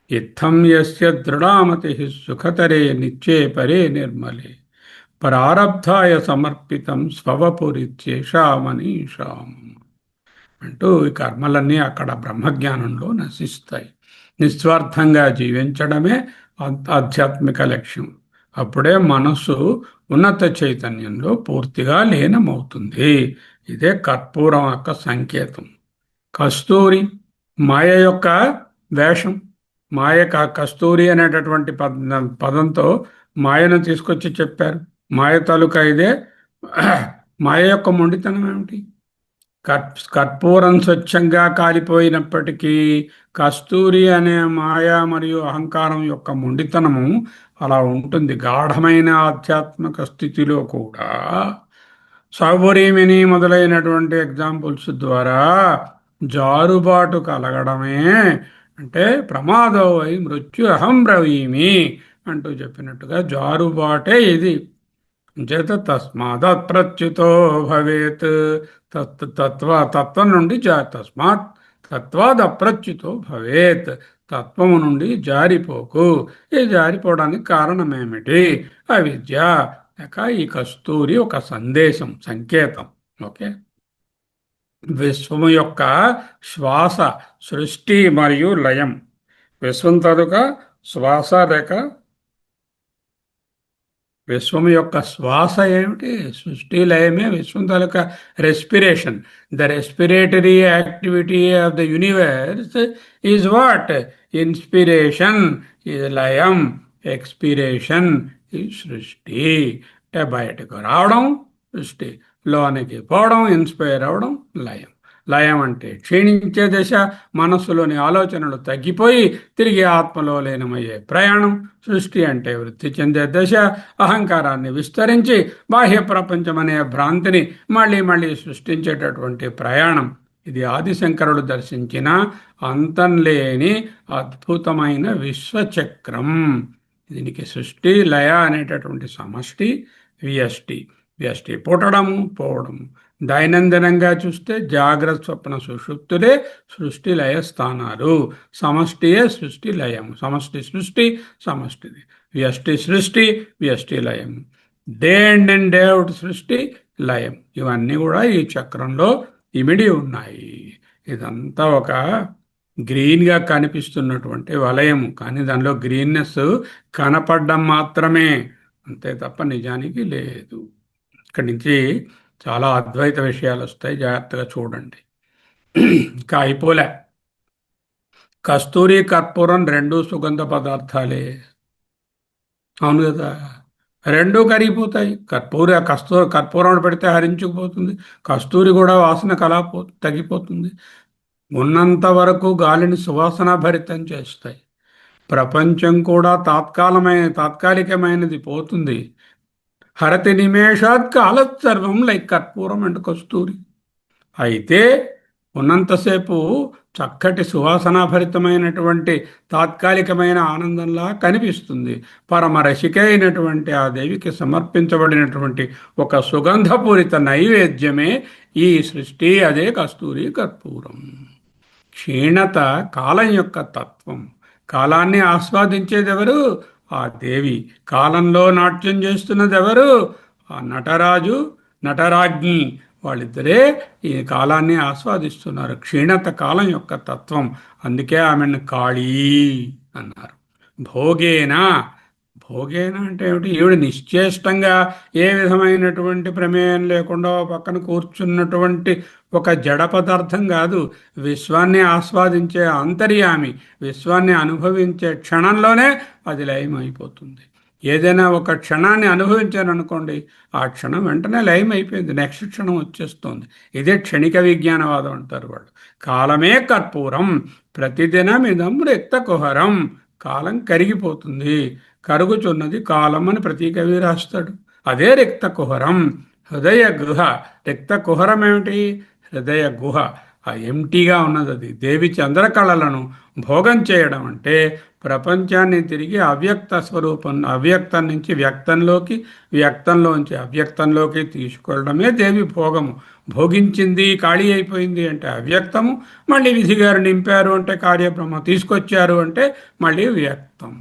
ఇత్థం యస్య దృఢామతి సుఖతరే నిత్యే పరే నిర్మలే ప్రారబ్ధాయ సమర్పితం స్వవపురిత్యేషా మనీషాం అంటూ ఈ కర్మలన్నీ అక్కడ బ్రహ్మజ్ఞానంలో నశిస్తాయి. నిస్వార్థంగా జీవించడమే ఆధ్యాత్మిక లక్ష్యం. అప్పుడే మనస్సు ఉన్నత చైతన్యంలో పూర్తిగా లీనమవుతుంది. ఇదే కర్పూరం యొక్క సంకేతం. కస్తూరి, మాయ యొక్క వేషం. మాయ కస్తూరి అనేటటువంటి పదంతో మాయను తీసుకొచ్చి చెప్పారు. మాయ తాలూకా ఇదే. మాయ యొక్క మొండితనం ఏమిటి? కర్పూరం స్వచ్ఛంగా కాలిపోయినప్పటికీ కస్తూరి అనే మాయ మరియు అహంకారం యొక్క మొండితనము అలా ఉంటుంది. గాఢమైన ఆధ్యాత్మిక స్థితిలో కూడా సౌబరీమిని మొదలైనటువంటి ఎగ్జాంపుల్స్ ద్వారా జారుబాటు కలగడమే అంటే ప్రమాదో వై మృత్యు అహం బ్రవీమి అంటూ చెప్పినట్టుగా జారుబాటే ఇది. చేత తస్మాత్ ప్రత్యుతో భవేత్, తత్వం నుండి తస్మాత్ తత్వాద్ అప్రచ్యుతో భవేత్, తత్వము నుండి జారిపోకు. ఈ జారిపోవడానికి కారణం ఏమిటి? అవిద్య. లేక ఈ కస్తూరి ఒక సందేశం, సంకేతం. ఓకే, విశ్వము యొక్క శ్వాస, సృష్టి మరియు లయం. విశ్వం తాలూకా శ్వాస లేక విశ్వం యొక్క శ్వాస ఏమిటి? సృష్టి లయమే విశ్వం తాలూకా respiration. The respiratory activity of the universe is what? Inspiration is layam, expiration ఈ సృష్టి. అంటే బయటకు రావడం సృష్టి, లోనికి పోవడం ఇన్స్పైర్ అవ్వడం లయం. లయం అంటే క్షీణించే దశ, మనస్సులోని ఆలోచనలు తగ్గిపోయి తిరిగి ఆత్మలో లీనమయ్యే ప్రయాణం. సృష్టి అంటే వృద్ధి చెందే దశ, అహంకారాన్ని విస్తరించి బాహ్య ప్రపంచం అనే భ్రాంతిని మళ్ళీ మళ్ళీ సృష్టించేటటువంటి ప్రయాణం. ఇది ఆదిశంకరుడు దర్శించిన అంతం లేని అద్భుతమైన విశ్వచక్రం. దీనికి సృష్టి లయ అనేటటువంటి సమష్టి వ్యష్టి. వ్యష్టి పుట్టడము పోవడము. దైనందినంగా చూస్తే జాగ్రత్త స్వప్న సుషుప్తులే సృష్టి లయ స్థానాలు. సమష్టియే సృష్టి లయము. సమష్టి సృష్టి, సమష్టిది వ్యష్టి సృష్టి, వ్యష్టి లయము. Day and and day out సృష్టి లయం. ఇవన్నీ కూడా ఈ చక్రంలో ఇమిడి ఉన్నాయి. ఇదంతా ఒక గ్రీన్గా కనిపిస్తున్నటువంటి వలయము, కానీ దానిలో గ్రీన్నెస్ కనపడడం మాత్రమే, అంతే తప్ప నిజానికి లేదు. ఇక్కడి నుంచి చాలా అద్వైత విషయాలు వస్తాయి, జాగ్రత్తగా చూడండి. ఇంకా అయిపోలే. కస్తూరి కర్పూరం రెండు సుగంధ పదార్థాలే, అవును కదా. రెండూ కరిగిపోతాయి. కర్పూరం పెడితే హరించుకుపోతుంది. కస్తూరి కూడా వాసన తగ్గిపోతుంది. ఉన్నంత వరకు గాలిని సువాసన భరితం చేస్తాయి. ప్రపంచం కూడా తాత్కాలికమైనది, పోతుంది. హరతి నిమేషాత్ కాలత్ సర్వం, లైక్ కర్పూరం అండ్ కస్తూరి. అయితే ఉన్నంతసేపు చక్కటి సువాసనాభరితమైనటువంటి తాత్కాలికమైన ఆనందంలా కనిపిస్తుంది. పరమ రసిక అయినటువంటి ఆ దేవికి సమర్పించబడినటువంటి ఒక సుగంధపూరిత నైవేద్యమే ఈ సృష్టి, అదే కస్తూరి కర్పూరం. క్షీణత కాలం యొక్క తత్వం. కాలాన్ని ఆస్వాదించేది ఎవరు? ఆ దేవి. కాలంలో నాట్యం చేస్తున్నది ఎవరు? ఆ నటరాజు, నటరాజ్ఞి. వాళ్ళిద్దరే ఈ కాలాన్ని ఆస్వాదిస్తున్నారు. క్షీణత కాలం యొక్క తత్వం. అందుకే ఆమెను కాళీ అన్నారు. భోగేనా, భోగేన అంటే ఏమిటి? ఈవిడ నిశ్చేష్టంగా ఏ విధమైనటువంటి ప్రమేయం లేకుండా పక్కన కూర్చున్నటువంటి ఒక జడ పదార్థం కాదు. విశ్వాన్ని ఆస్వాదించే అంతర్యామి. విశ్వాన్ని అనుభవించే క్షణంలోనే అది లయం అయిపోతుంది. ఏదైనా ఒక క్షణాన్ని అనుభవించారనుకోండి, ఆ క్షణం వెంటనే లయం అయిపోయింది, నెక్స్ట్ క్షణం వచ్చేస్తుంది. ఇదే క్షణిక విజ్ఞానవాదం అంటారు వాళ్ళు. కాలమే కర్పూరం, ప్రతిదినం ఇదం రిక్త కుహరం. కాలం కరిగిపోతుంది, కరుగుచున్నది కాలం అని ప్రతి కవి రాస్తాడు. అదే రిక్త కుహరం. హృదయ గుహ. రిక్త కుహరం ఏమిటి? హృదయ గుహ. ఆ ఎంటీగా ఉన్నది అది. దేవి చంద్రకళలను భోగం చేయడం అంటే ప్రపంచాన్ని తిరిగి అవ్యక్త స్వరూపం, అవ్యక్తం నుంచి వ్యక్తంలోకి, వ్యక్తంలోంచి అవ్యక్తంలోకి తీసుకెళ్ళడమే దేవి భోగము. భోగించింది, ఖాళీ అయిపోయింది అంటే అవ్యక్తము. మళ్ళీ విధిగారు నింపారు అంటే కార్యబ్రహ్మ, తీసుకొచ్చారు అంటే మళ్ళీ వ్యక్తం.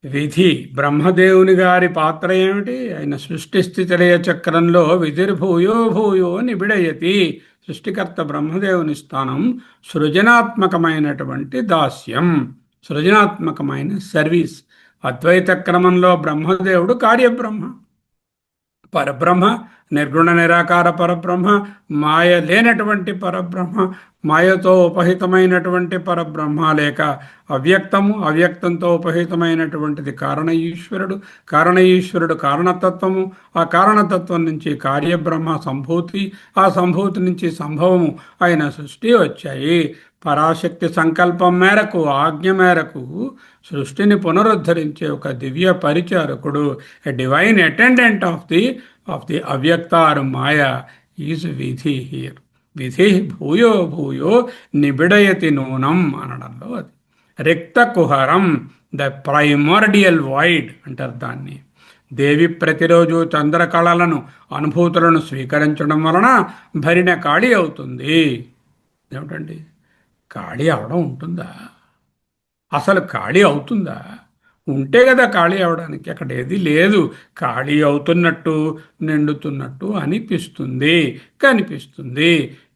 విధి బ్రహ్మదేవుని గారి పాత్ర ఏమిటి? ఆయన సృష్టి స్థితిలయ చక్రంలో విధిర్భూయో భూయో నిబిడయతి. సృష్టికర్త బ్రహ్మదేవుని స్థానం సృజనాత్మకమైనటువంటి దాస్యం, సృజనాత్మకమైన సర్వీస్. అద్వైత క్రమంలో బ్రహ్మదేవుడు కార్యబ్రహ్మ, పరబ్రహ్మ, నిర్గుణ నిరాకార పరబ్రహ్మ, మాయ లేనటువంటి పరబ్రహ్మ, మాయతో ఉపహితమైనటువంటి పరబ్రహ్మ, లేక అవ్యక్తము, అవ్యక్తంతో ఉపహితమైనటువంటిది కారణ ఈశ్వరుడు, కారణ ఈశ్వరుడు కారణతత్వము, ఆ కారణతత్వం నుంచి కార్యబ్రహ్మ సంభూతి, ఆ సంభూతి నుంచి సంభవము అయిన సృష్టి వచ్చాయి. పరాశక్తి సంకల్పం మేరకు, ఆజ్ఞ మేరకు సృష్టిని పునరుద్ధరించే ఒక దివ్య పరిచారకుడు, a divine attendant of the avyakta or maya is vidhi here. విధి భూయో భూయో నిబిడయతి నూనం అనడంలో అది. రిక్త కుహరం, ద ప్రైమోర్డియల్ వైడ్ అంటారు దాన్ని. దేవి ప్రతిరోజు చంద్రకళలను, అనుభూతులను స్వీకరించడం వలన భరిణ ఖాళీ అవుతుంది. ఏమిటండి, ఖాళీ అవడం ఉంటుందా? అసలు ఖాళీ అవుతుందా? ఉంటే కదా ఖాళీ అవడానికి. అక్కడ ఏది లేదు. ఖాళీ అవుతున్నట్టు, నిండుతున్నట్టు అనిపిస్తుంది, కనిపిస్తుంది.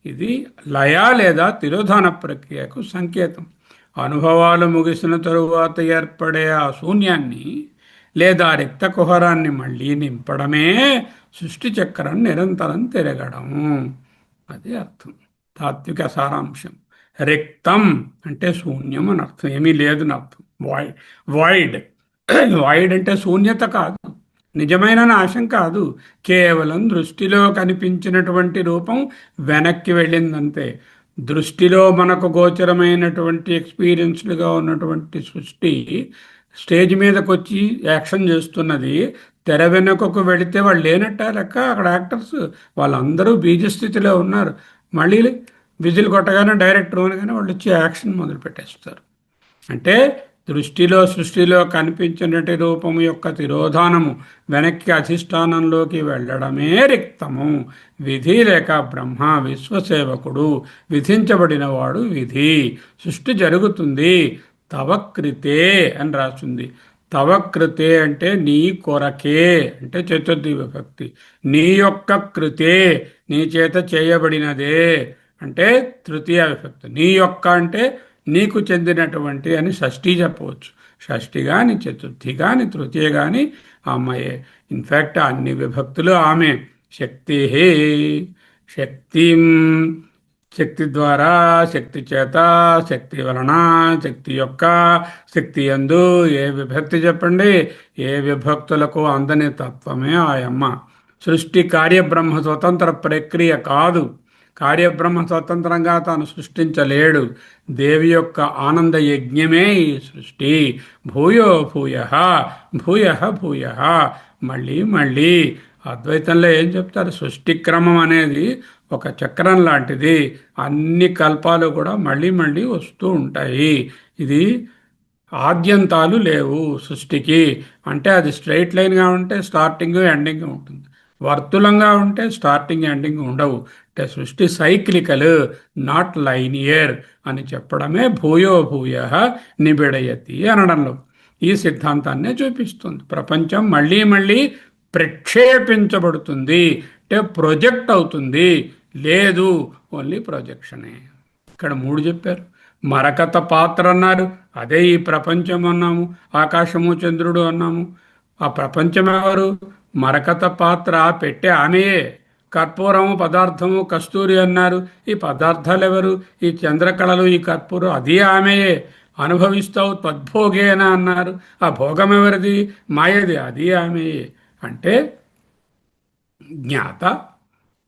ఇది లయ లేదా తిరోధాన ప్రక్రియకు సంకేతం. అనుభవాలు ముగిసిన తరువాత ఏర్పడే ఆ శూన్యాన్ని లేదా రిక్త కుహరాన్ని మళ్ళీ నింపడమే సృష్టి చక్రం నిరంతరం తిరగడం. అది అర్థం, తాత్విక సారాంశం. రిక్తం అంటే శూన్యం అని అర్థం, ఏమీ లేదని అర్థం. వైడ్. వైడ్ అంటే శూన్యత కాదు, నిజమైన నాశం కాదు, కేవలం దృష్టిలో కనిపించినటువంటి రూపం వెనక్కి వెళ్ళిందంతే. దృష్టిలో మనకు గోచరమైనటువంటి ఎక్స్పీరియన్స్డ్గా ఉన్నటువంటి సృష్టి స్టేజ్ మీదకి వచ్చి యాక్షన్ చేస్తున్నది. తెర వెనుకకు వెళితే వాళ్ళు లేనట్ట లెక్క. అక్కడ యాక్టర్స్ వాళ్ళందరూ బీజస్థితిలో ఉన్నారు. మళ్ళీ విజిల్ కొట్టగానే డైరెక్టర్ అనగానే వాళ్ళు వచ్చి యాక్షన్ మొదలు పెట్టేస్తారు. అంటే దృష్టిలో సృష్టిలో కనిపించినటి రూపము యొక్క తిరోధానము వెనక్కి అధిష్టానంలోకి వెళ్ళడమే రిక్తము. విధి లేక బ్రహ్మ విశ్వసేవకుడు, విధించబడినవాడు విధి. సృష్టి జరుగుతుంది. తవకృతే అని రాస్తుంది. తవకృతే అంటే నీ కొరకే, అంటే చతుర్థి విభక్తి. నీ యొక్క కృతే, నీ చేత చేయబడినదే అంటే తృతీయ విభక్తి. నీ యొక్క అంటే నీకు చెందినటువంటి అని షష్ఠి చెప్పవచ్చు. షష్ఠి కానీ చతుర్థి కానీ తృతీయ కానీ అమ్మయే. ఇన్ఫ్యాక్ట్ అన్ని విభక్తులు ఆమె. శక్తి శక్తి, శక్తి ద్వారా, శక్తి చేత, శక్తి వలన, శక్తి యొక్క, శక్తి యందు ఏ విభక్తి చెప్పండి, ఏ విభక్తులకు అందని తత్వమే ఆయమ్మ. సృష్టి కార్యబ్రహ్మ స్వతంత్ర ప్రక్రియ కాదు. కార్యబ్రహ్మ స్వతంత్రంగా తాను సృష్టించలేడు. దేవి యొక్క ఆనంద యజ్ఞమే ఈ సృష్టి. భూయో భూయ భూయ భూయ. మళ్ళీ మళ్ళీ అద్వైతంలో ఏం చెప్తారు? సృష్టి క్రమం అనేది ఒక చక్రం లాంటిది. అన్ని కల్పాలు కూడా మళ్ళీ మళ్ళీ వస్తూ ఉంటాయి. ఇది ఆద్యంతాలు లేవు సృష్టికి. అంటే అది స్ట్రైట్ లైన్గా ఉంటే స్టార్టింగ్ ఎండింగ్ ఉంటుంది. వర్తులంగా ఉంటే స్టార్టింగ్ ఎండింగ్ ఉండవు. అంటే సృష్టి సైక్లికల్, నాట్ లైనియర్ అని చెప్పడమే భూయో భూయ నిబిడయతి అనడంలో ఈ సిద్ధాంతాన్నే చూపిస్తుంది. ప్రపంచం మళ్ళీ మళ్ళీ ప్రక్షేపించబడుతుంది, అంటే ప్రొజెక్ట్ అవుతుంది. లేదు, ఓన్లీ ప్రొజెక్షనే. ఇక్కడ మూడు చెప్పారు. మరకత పాత్ర అన్నారు, అదే ఈ ప్రపంచం అన్నాము. ఆకాశము చంద్రుడు అన్నాము. ఆ ప్రపంచం ఎవరు? మరకత పాత్ర పెట్టే ఆమెయే. కర్పూరము పదార్థము కస్తూరి అన్నారు, ఈ పదార్థాలు ఎవరు? ఈ చంద్రకళలు, ఈ కర్పూరం, అది ఆమెయే. అనుభవిస్తావు తద్భోగేన అన్నారు, ఆ భోగం ఎవరిది? మాయది, అది ఆమెయే. అంటే జ్ఞాత,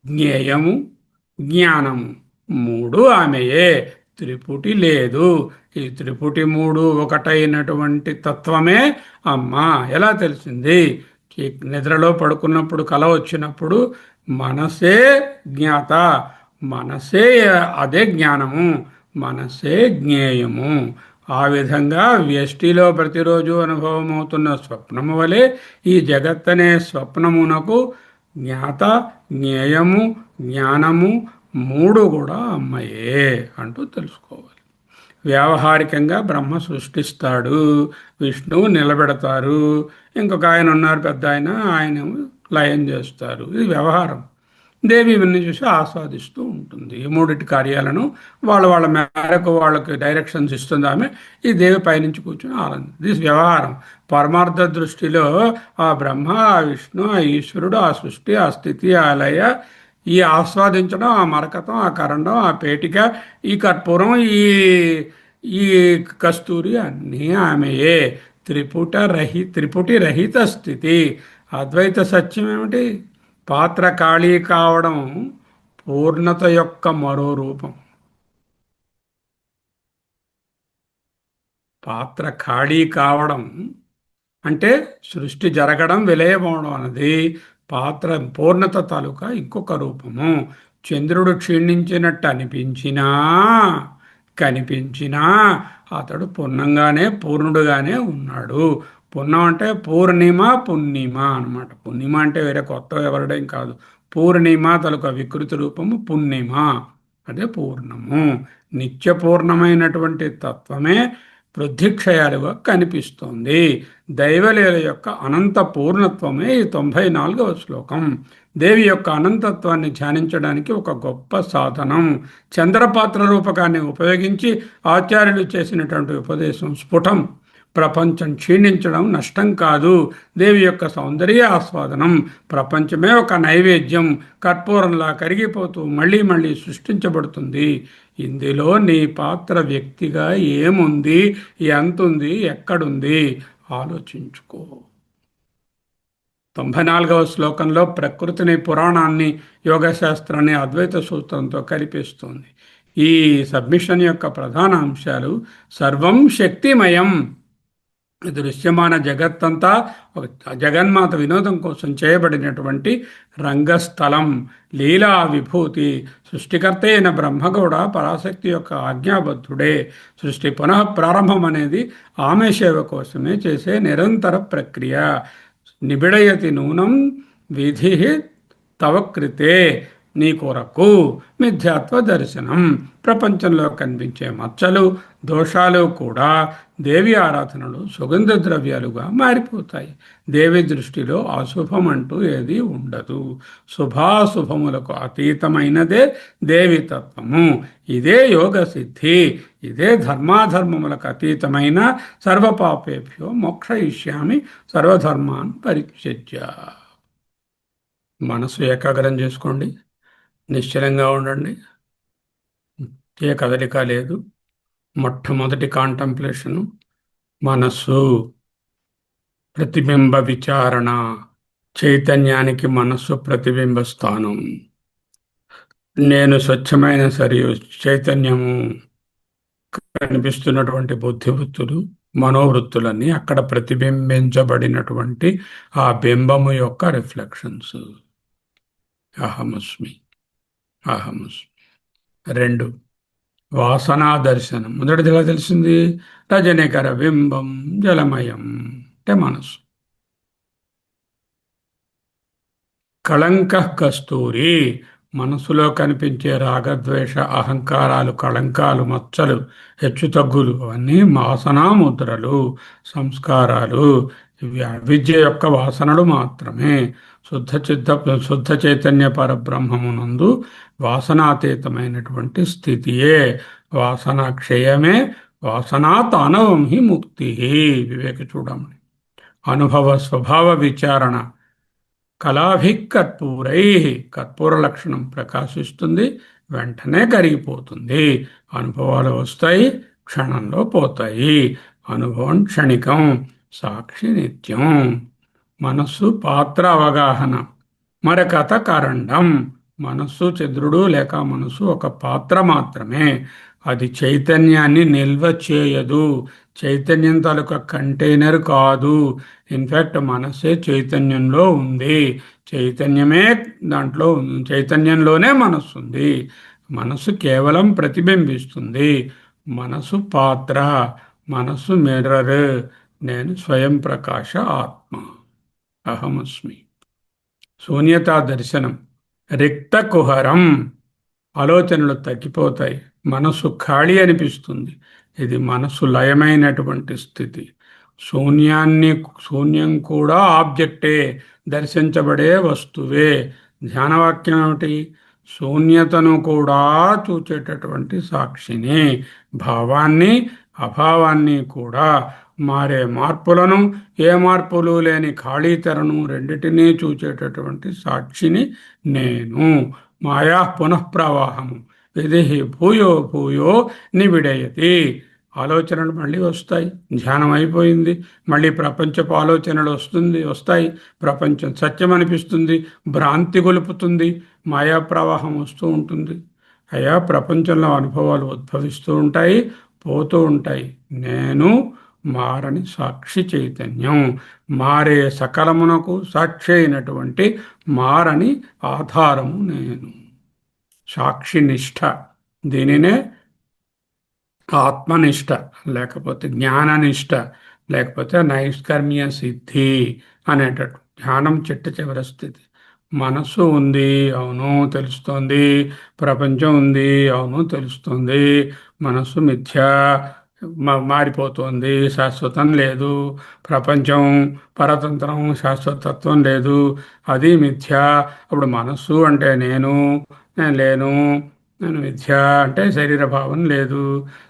జ్ఞేయము, జ్ఞానము మూడు ఆమెయే. త్రిపుటి లేదు. ఈ త్రిపుటి మూడు ఒకటైనటువంటి తత్వమే అమ్మ. ఎలా తెలిసింది? నిద్రలో పడుకున్నప్పుడు కల వచ్చినప్పుడు మనసే జ్ఞాత, మనసే అదే జ్ఞానము, మనసే జ్ఞేయము. ఆ విధంగా వ్యష్టిలో ప్రతిరోజు అనుభవం అవుతున్న స్వప్నము వలె ఈ జగత్తనే స్వప్నమునకు జ్ఞాత, జ్ఞేయము, జ్ఞానము మూడు కూడా అమ్మయే అంటూ తెలుసుకోవాలి. వ్యావహారికంగా బ్రహ్మ సృష్టిస్తాడు, విష్ణువు నిలబెడతారు, ఇంకొక ఆయన ఉన్నారు పెద్ద ఆయన, ఆయన లయం చేస్తారు. ఇది వ్యవహారం. దేవి ఇవన్నీ చూసి ఆస్వాదిస్తూ ఉంటుంది. ఈ మూడిటి కార్యాలను వాళ్ళ వాళ్ళ మేరకు వాళ్ళకి డైరెక్షన్స్ ఇస్తుంది ఆమె. ఈ దేవి పైనుంచి కూర్చొని దిస్ వ్యవహారం. పరమార్థ దృష్టిలో ఆ బ్రహ్మ, ఆ విష్ణు, ఆ ఈశ్వరుడు, ఆ సృష్టి, ఆ స్థితి, ఆ లయ, ఈ ఆస్వాదించడం, ఆ మరకతం, ఆ కరండం, ఆ పేటిక, ఈ కర్పూరం, ఈ ఈ కస్తూరి అన్నీ ఆమెయే. త్రిపుటి రహిత స్థితి. అద్వైత సత్యం ఏమిటి? పాత్ర ఖాళీ కావడం పూర్ణత యొక్క మరో రూపం. పాత్ర ఖాళీ కావడం అంటే సృష్టి జరగడం, విలయమవడం అన్నది పాత్ర పూర్ణత తాలూకా ఇంకొక రూపము. చంద్రుడు క్షీణించినట్టు కనిపించినా అతడు పూర్ణంగానే, పూర్ణుడుగానే ఉన్నాడు. పూర్ణం అంటే పూర్ణిమ, పుణ్యమ అనమాట. పుణ్యమ అంటే వేరే కొత్త ఎవరడం కాదు. పూర్ణిమ తలక వికృతి రూపము పుణ్యమ, అదే పూర్ణము. నిత్య పూర్ణమైనటువంటి తత్వమే వృద్ధిక్షయాలుగా కనిపిస్తోంది. దైవలీల యొక్క అనంత పూర్ణత్వమే ఈ 94వ శ్లోకం. దేవి యొక్క అనంతత్వాన్ని ధ్యానించడానికి ఒక గొప్ప సాధనం. చంద్రపాత్ర రూపకాన్ని ఉపయోగించి ఆచార్యులు చేసినటువంటి ఉపదేశం స్ఫుటం. ప్రపంచం క్షీణించడం నష్టం కాదు, దేవి యొక్క సౌందర్య ఆస్వాదనం. ప్రపంచమే ఒక నైవేద్యం, కర్పూరంలా కరిగిపోతూ మళ్ళీ మళ్ళీ సృష్టించబడుతుంది. ఇందులో నీ పాత్ర వ్యక్తిగా ఏముంది, ఎంతుంది, ఎక్కడుంది ఆలోచించుకో. 94వ శ్లోకంలో ప్రకృతిని, పురాణాన్ని, యోగశాస్త్రాన్ని అద్వైత సూత్రంతో కలిపిస్తుంది. ఈ సబ్మిషన్ యొక్క ప్రధాన అంశాలు: సర్వం శక్తిమయం, దృశ్యమాన జగత్తంతా ఒక జగన్మాత వినోదం కోసం చేయబడినటువంటి రంగస్థలం, లీలా విభూతి. సృష్టికర్త అయిన బ్రహ్మ కూడా పరాశక్తి యొక్క ఆజ్ఞాబద్ధుడే. సృష్టి పునః ప్రారంభం అనేది ఆమె సేవ కోసమే చేసే నిరంతర ప్రక్రియ. నిబిడయతి నూనం విధి తవ కృతే, నీ కొరకు మిథ్యాత్వ దర్శనం. ప్రపంచంలో కనిపించే మచ్చలు, దోషాలు కూడా దేవి ఆరాధనలు సుగంధ ద్రవ్యాలుగా మారిపోతాయి. దేవి దృష్టిలో అశుభం అంటూ ఏది ఉండదు. శుభాశుభములకు అతీతమైనదే దేవి తత్వము. ఇదే యోగ సిద్ధి. ఇదే ధర్మాధర్మములకు అతీతమైన సర్వపాపేభ్యో మోక్షయిష్యామి సర్వధర్మాన్ పరిత్యజ్య. మనసు ఏకాగ్రం చేసుకోండి. నిశ్చలంగా ఉండండి. ఏ కదలిక లేదు. మొట్టమొదటి కాంటంప్లేషను మనస్సు, ప్రతిబింబ విచారణ. చైతన్యానికి మనస్సు ప్రతిబింబ స్థానం. నేను స్వచ్ఛమైన చైతన్యము. కనిపిస్తున్నటువంటి బుద్ధివృత్తులు, మనోవృత్తులన్నీ అక్కడ ప్రతిబింబించబడినటువంటి ఆ బింబము యొక్క రిఫ్లెక్షన్స్. అహమస్మి, అహమస్మి. 2, వాసనా దర్శనం. మొదటిదిగా తెలిసింది రజనికర బింబం జలమయం అంటే మనసు. కళంక కస్తూరి, మనసులో కనిపించే రాగద్వేష అహంకారాలు, కళంకాలు, మచ్చలు, హెచ్చుతగ్గులు అవన్నీ వాసనా ముద్రలు, సంస్కారాలు. ఇవి అవిద్య యొక్క వాసనలు మాత్రమే. శుద్ధ చైతన్య పరబ్రహ్మమునందు వాసనాతీతమైనటువంటి స్థితియే వాసనా క్షయమే. వాసనా తానవం హి ముక్తి. వివేక చూడమని. అనుభవ స్వభావ విచారణ. కళాభికర్పూరై, కర్పూర లక్షణం ప్రకాశిస్తుంది, వెంటనే కరిగిపోతుంది. అనుభవాలు వస్తాయి, క్షణంలో పోతాయి. అనుభవం క్షణికం, సాక్షి నిత్యం. మనస్సు పాత్ర అవగాహన. మరకథ కరండం. మనస్సు చంద్రుడు లేక మనస్సు ఒక పాత్ర మాత్రమే. అది చైతన్యాన్ని నిల్వ చేయదు. చైతన్యం తాలూకా కంటైనర్ కాదు. ఇన్ఫ్యాక్ట్ మనస్సే చైతన్యంలో ఉంది. చైతన్యమే దాంట్లో, చైతన్యంలోనే మనస్సు ఉంది. మనస్సు కేవలం ప్రతిబింబిస్తుంది. మనసు పాత్ర, మనస్సు మిర్రర్. నేను స్వయం ప్రకాశ ఆత్మ, అహమస్మి. శూన్యతా దర్శనం. రిక్త కుహరం. ఆలోచనలు తగ్గిపోతాయి, మనసు ఖాళీ అనిపిస్తుంది. ఇది మనసు లయమైనటువంటి స్థితి. శూన్యం కూడా ఆబ్జెక్టే, దర్శించబడే వస్తువే. ధ్యానవాక్యం ఏమిటి? శూన్యతను కూడా చూచేటటువంటి సాక్షిని, భావాన్ని అభావాన్ని కూడా, మారే మార్పులను, ఏ మార్పులు లేని ఖాళీ తెరను రెండిటినీ చూచేటటువంటి సాక్షిని నేను. మాయా పునఃప్రవాహము. విధి భూయో భూయో నిబిడయతి. ఆలోచనలు మళ్ళీ వస్తాయి. ధ్యానం అయిపోయింది, మళ్ళీ ప్రపంచపు ఆలోచనలు వస్తాయి. ప్రపంచం సత్యం అనిపిస్తుంది, భ్రాంతి గొలుపుతుంది, మాయా ప్రవాహం వస్తూ ఉంటుంది. అయా ప్రపంచంలో అనుభవాలు ఉద్భవిస్తూ ఉంటాయి, పోతూ ఉంటాయి. నేను మారని సాక్షి చైతన్యం. మారే సకలమునకు సాక్షి అయినటువంటి మారని ఆధారము నేను. సాక్షి నిష్ఠ. దీనినే ఆత్మనిష్ట, లేకపోతే జ్ఞాననిష్ట, లేకపోతే నైష్కర్మ్య సిద్ధి అనేటట్టు. ధ్యానం చిట్ట స్థితి. మనస్సు ఉంది, అవును తెలుస్తోంది. ప్రపంచం ఉంది, అవును తెలుస్తుంది. మనస్సు మిథ్య, మారిపోతుంది, శాశ్వతం లేదు. ప్రపంచం పరతంత్రం, శాశ్వతత్వం లేదు, అది మిథ్య. అప్పుడు మనస్సు అంటే నేను లేను, నేను మిథ్య అంటే శరీరభావం లేదు.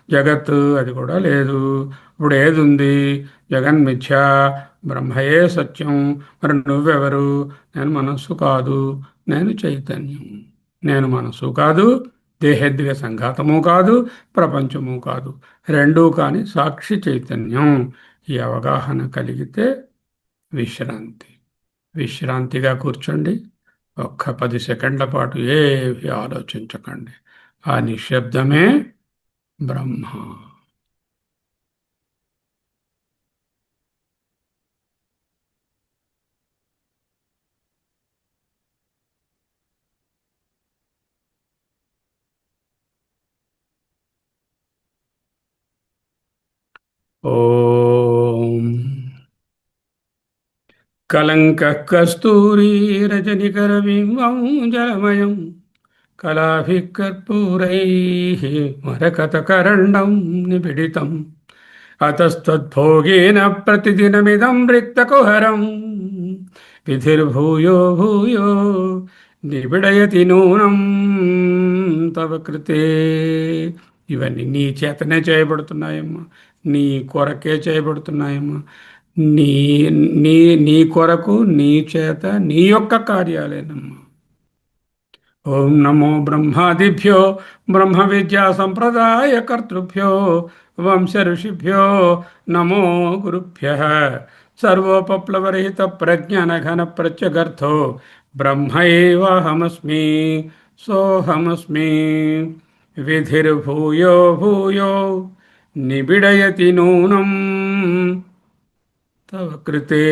జగత్తు అది కూడా లేదు. ఇప్పుడు ఏది ఉంది? జగన్ మిథ్య, బ్రహ్మయే సత్యం. మరి నువ్వెవరు? నేను మనస్సు కాదు, నేను చైతన్యం. నేను మనస్సు కాదు, దేహేద్రియ సంఘాతము కాదు, ప్రపంచము కాదు, రెండూ కాని సాక్షి చైతన్యం. ఈ అవగాహన కలిగితే విశ్రాంతి. విశ్రాంతిగా కూర్చోండి. ఒక్క 10 సెకండ్ల పాటు ఏవి ఆలోచించకండి. ఆ నిశ్శబ్దమే బ్రహ్మ. ఓం కలంకః కస్తూరీ రజనికరబింబం జలమయం కళాభిः కర్పూరైः మరకతకరండం నిబిడితం అతస్తద్భోగేన ప్రతిదినమిదం రిక్తకుహరం విధిర్భూయో భూయో నిబిడయతి నూనం తవ కృతే. ఇవన్నీ నీ చేతనే చేయబడుతున్నాయమ్మా. నీ కొరకే చేయబడుతున్నాయమ్మా. నీ నీ నీ కొరకు నీ చేత నీ యొక్క కార్యాలేనమ్మా. ఓం నమో బ్రహ్మాదిభ్యో బ్రహ్మ విద్యా సంప్రదాయ కర్తృభ్యో వంశ ఋషిభ్యో నమో గురుభ్య. సర్వోపప్లవరహిత ప్రజ్ఞాన ఘన ప్రత్యగర్థో బ్రహ్మైవాహమస్మి సోహమస్మి. విధిర్భూయో భూయో నిబిడయతి నూనం తవ కృతే.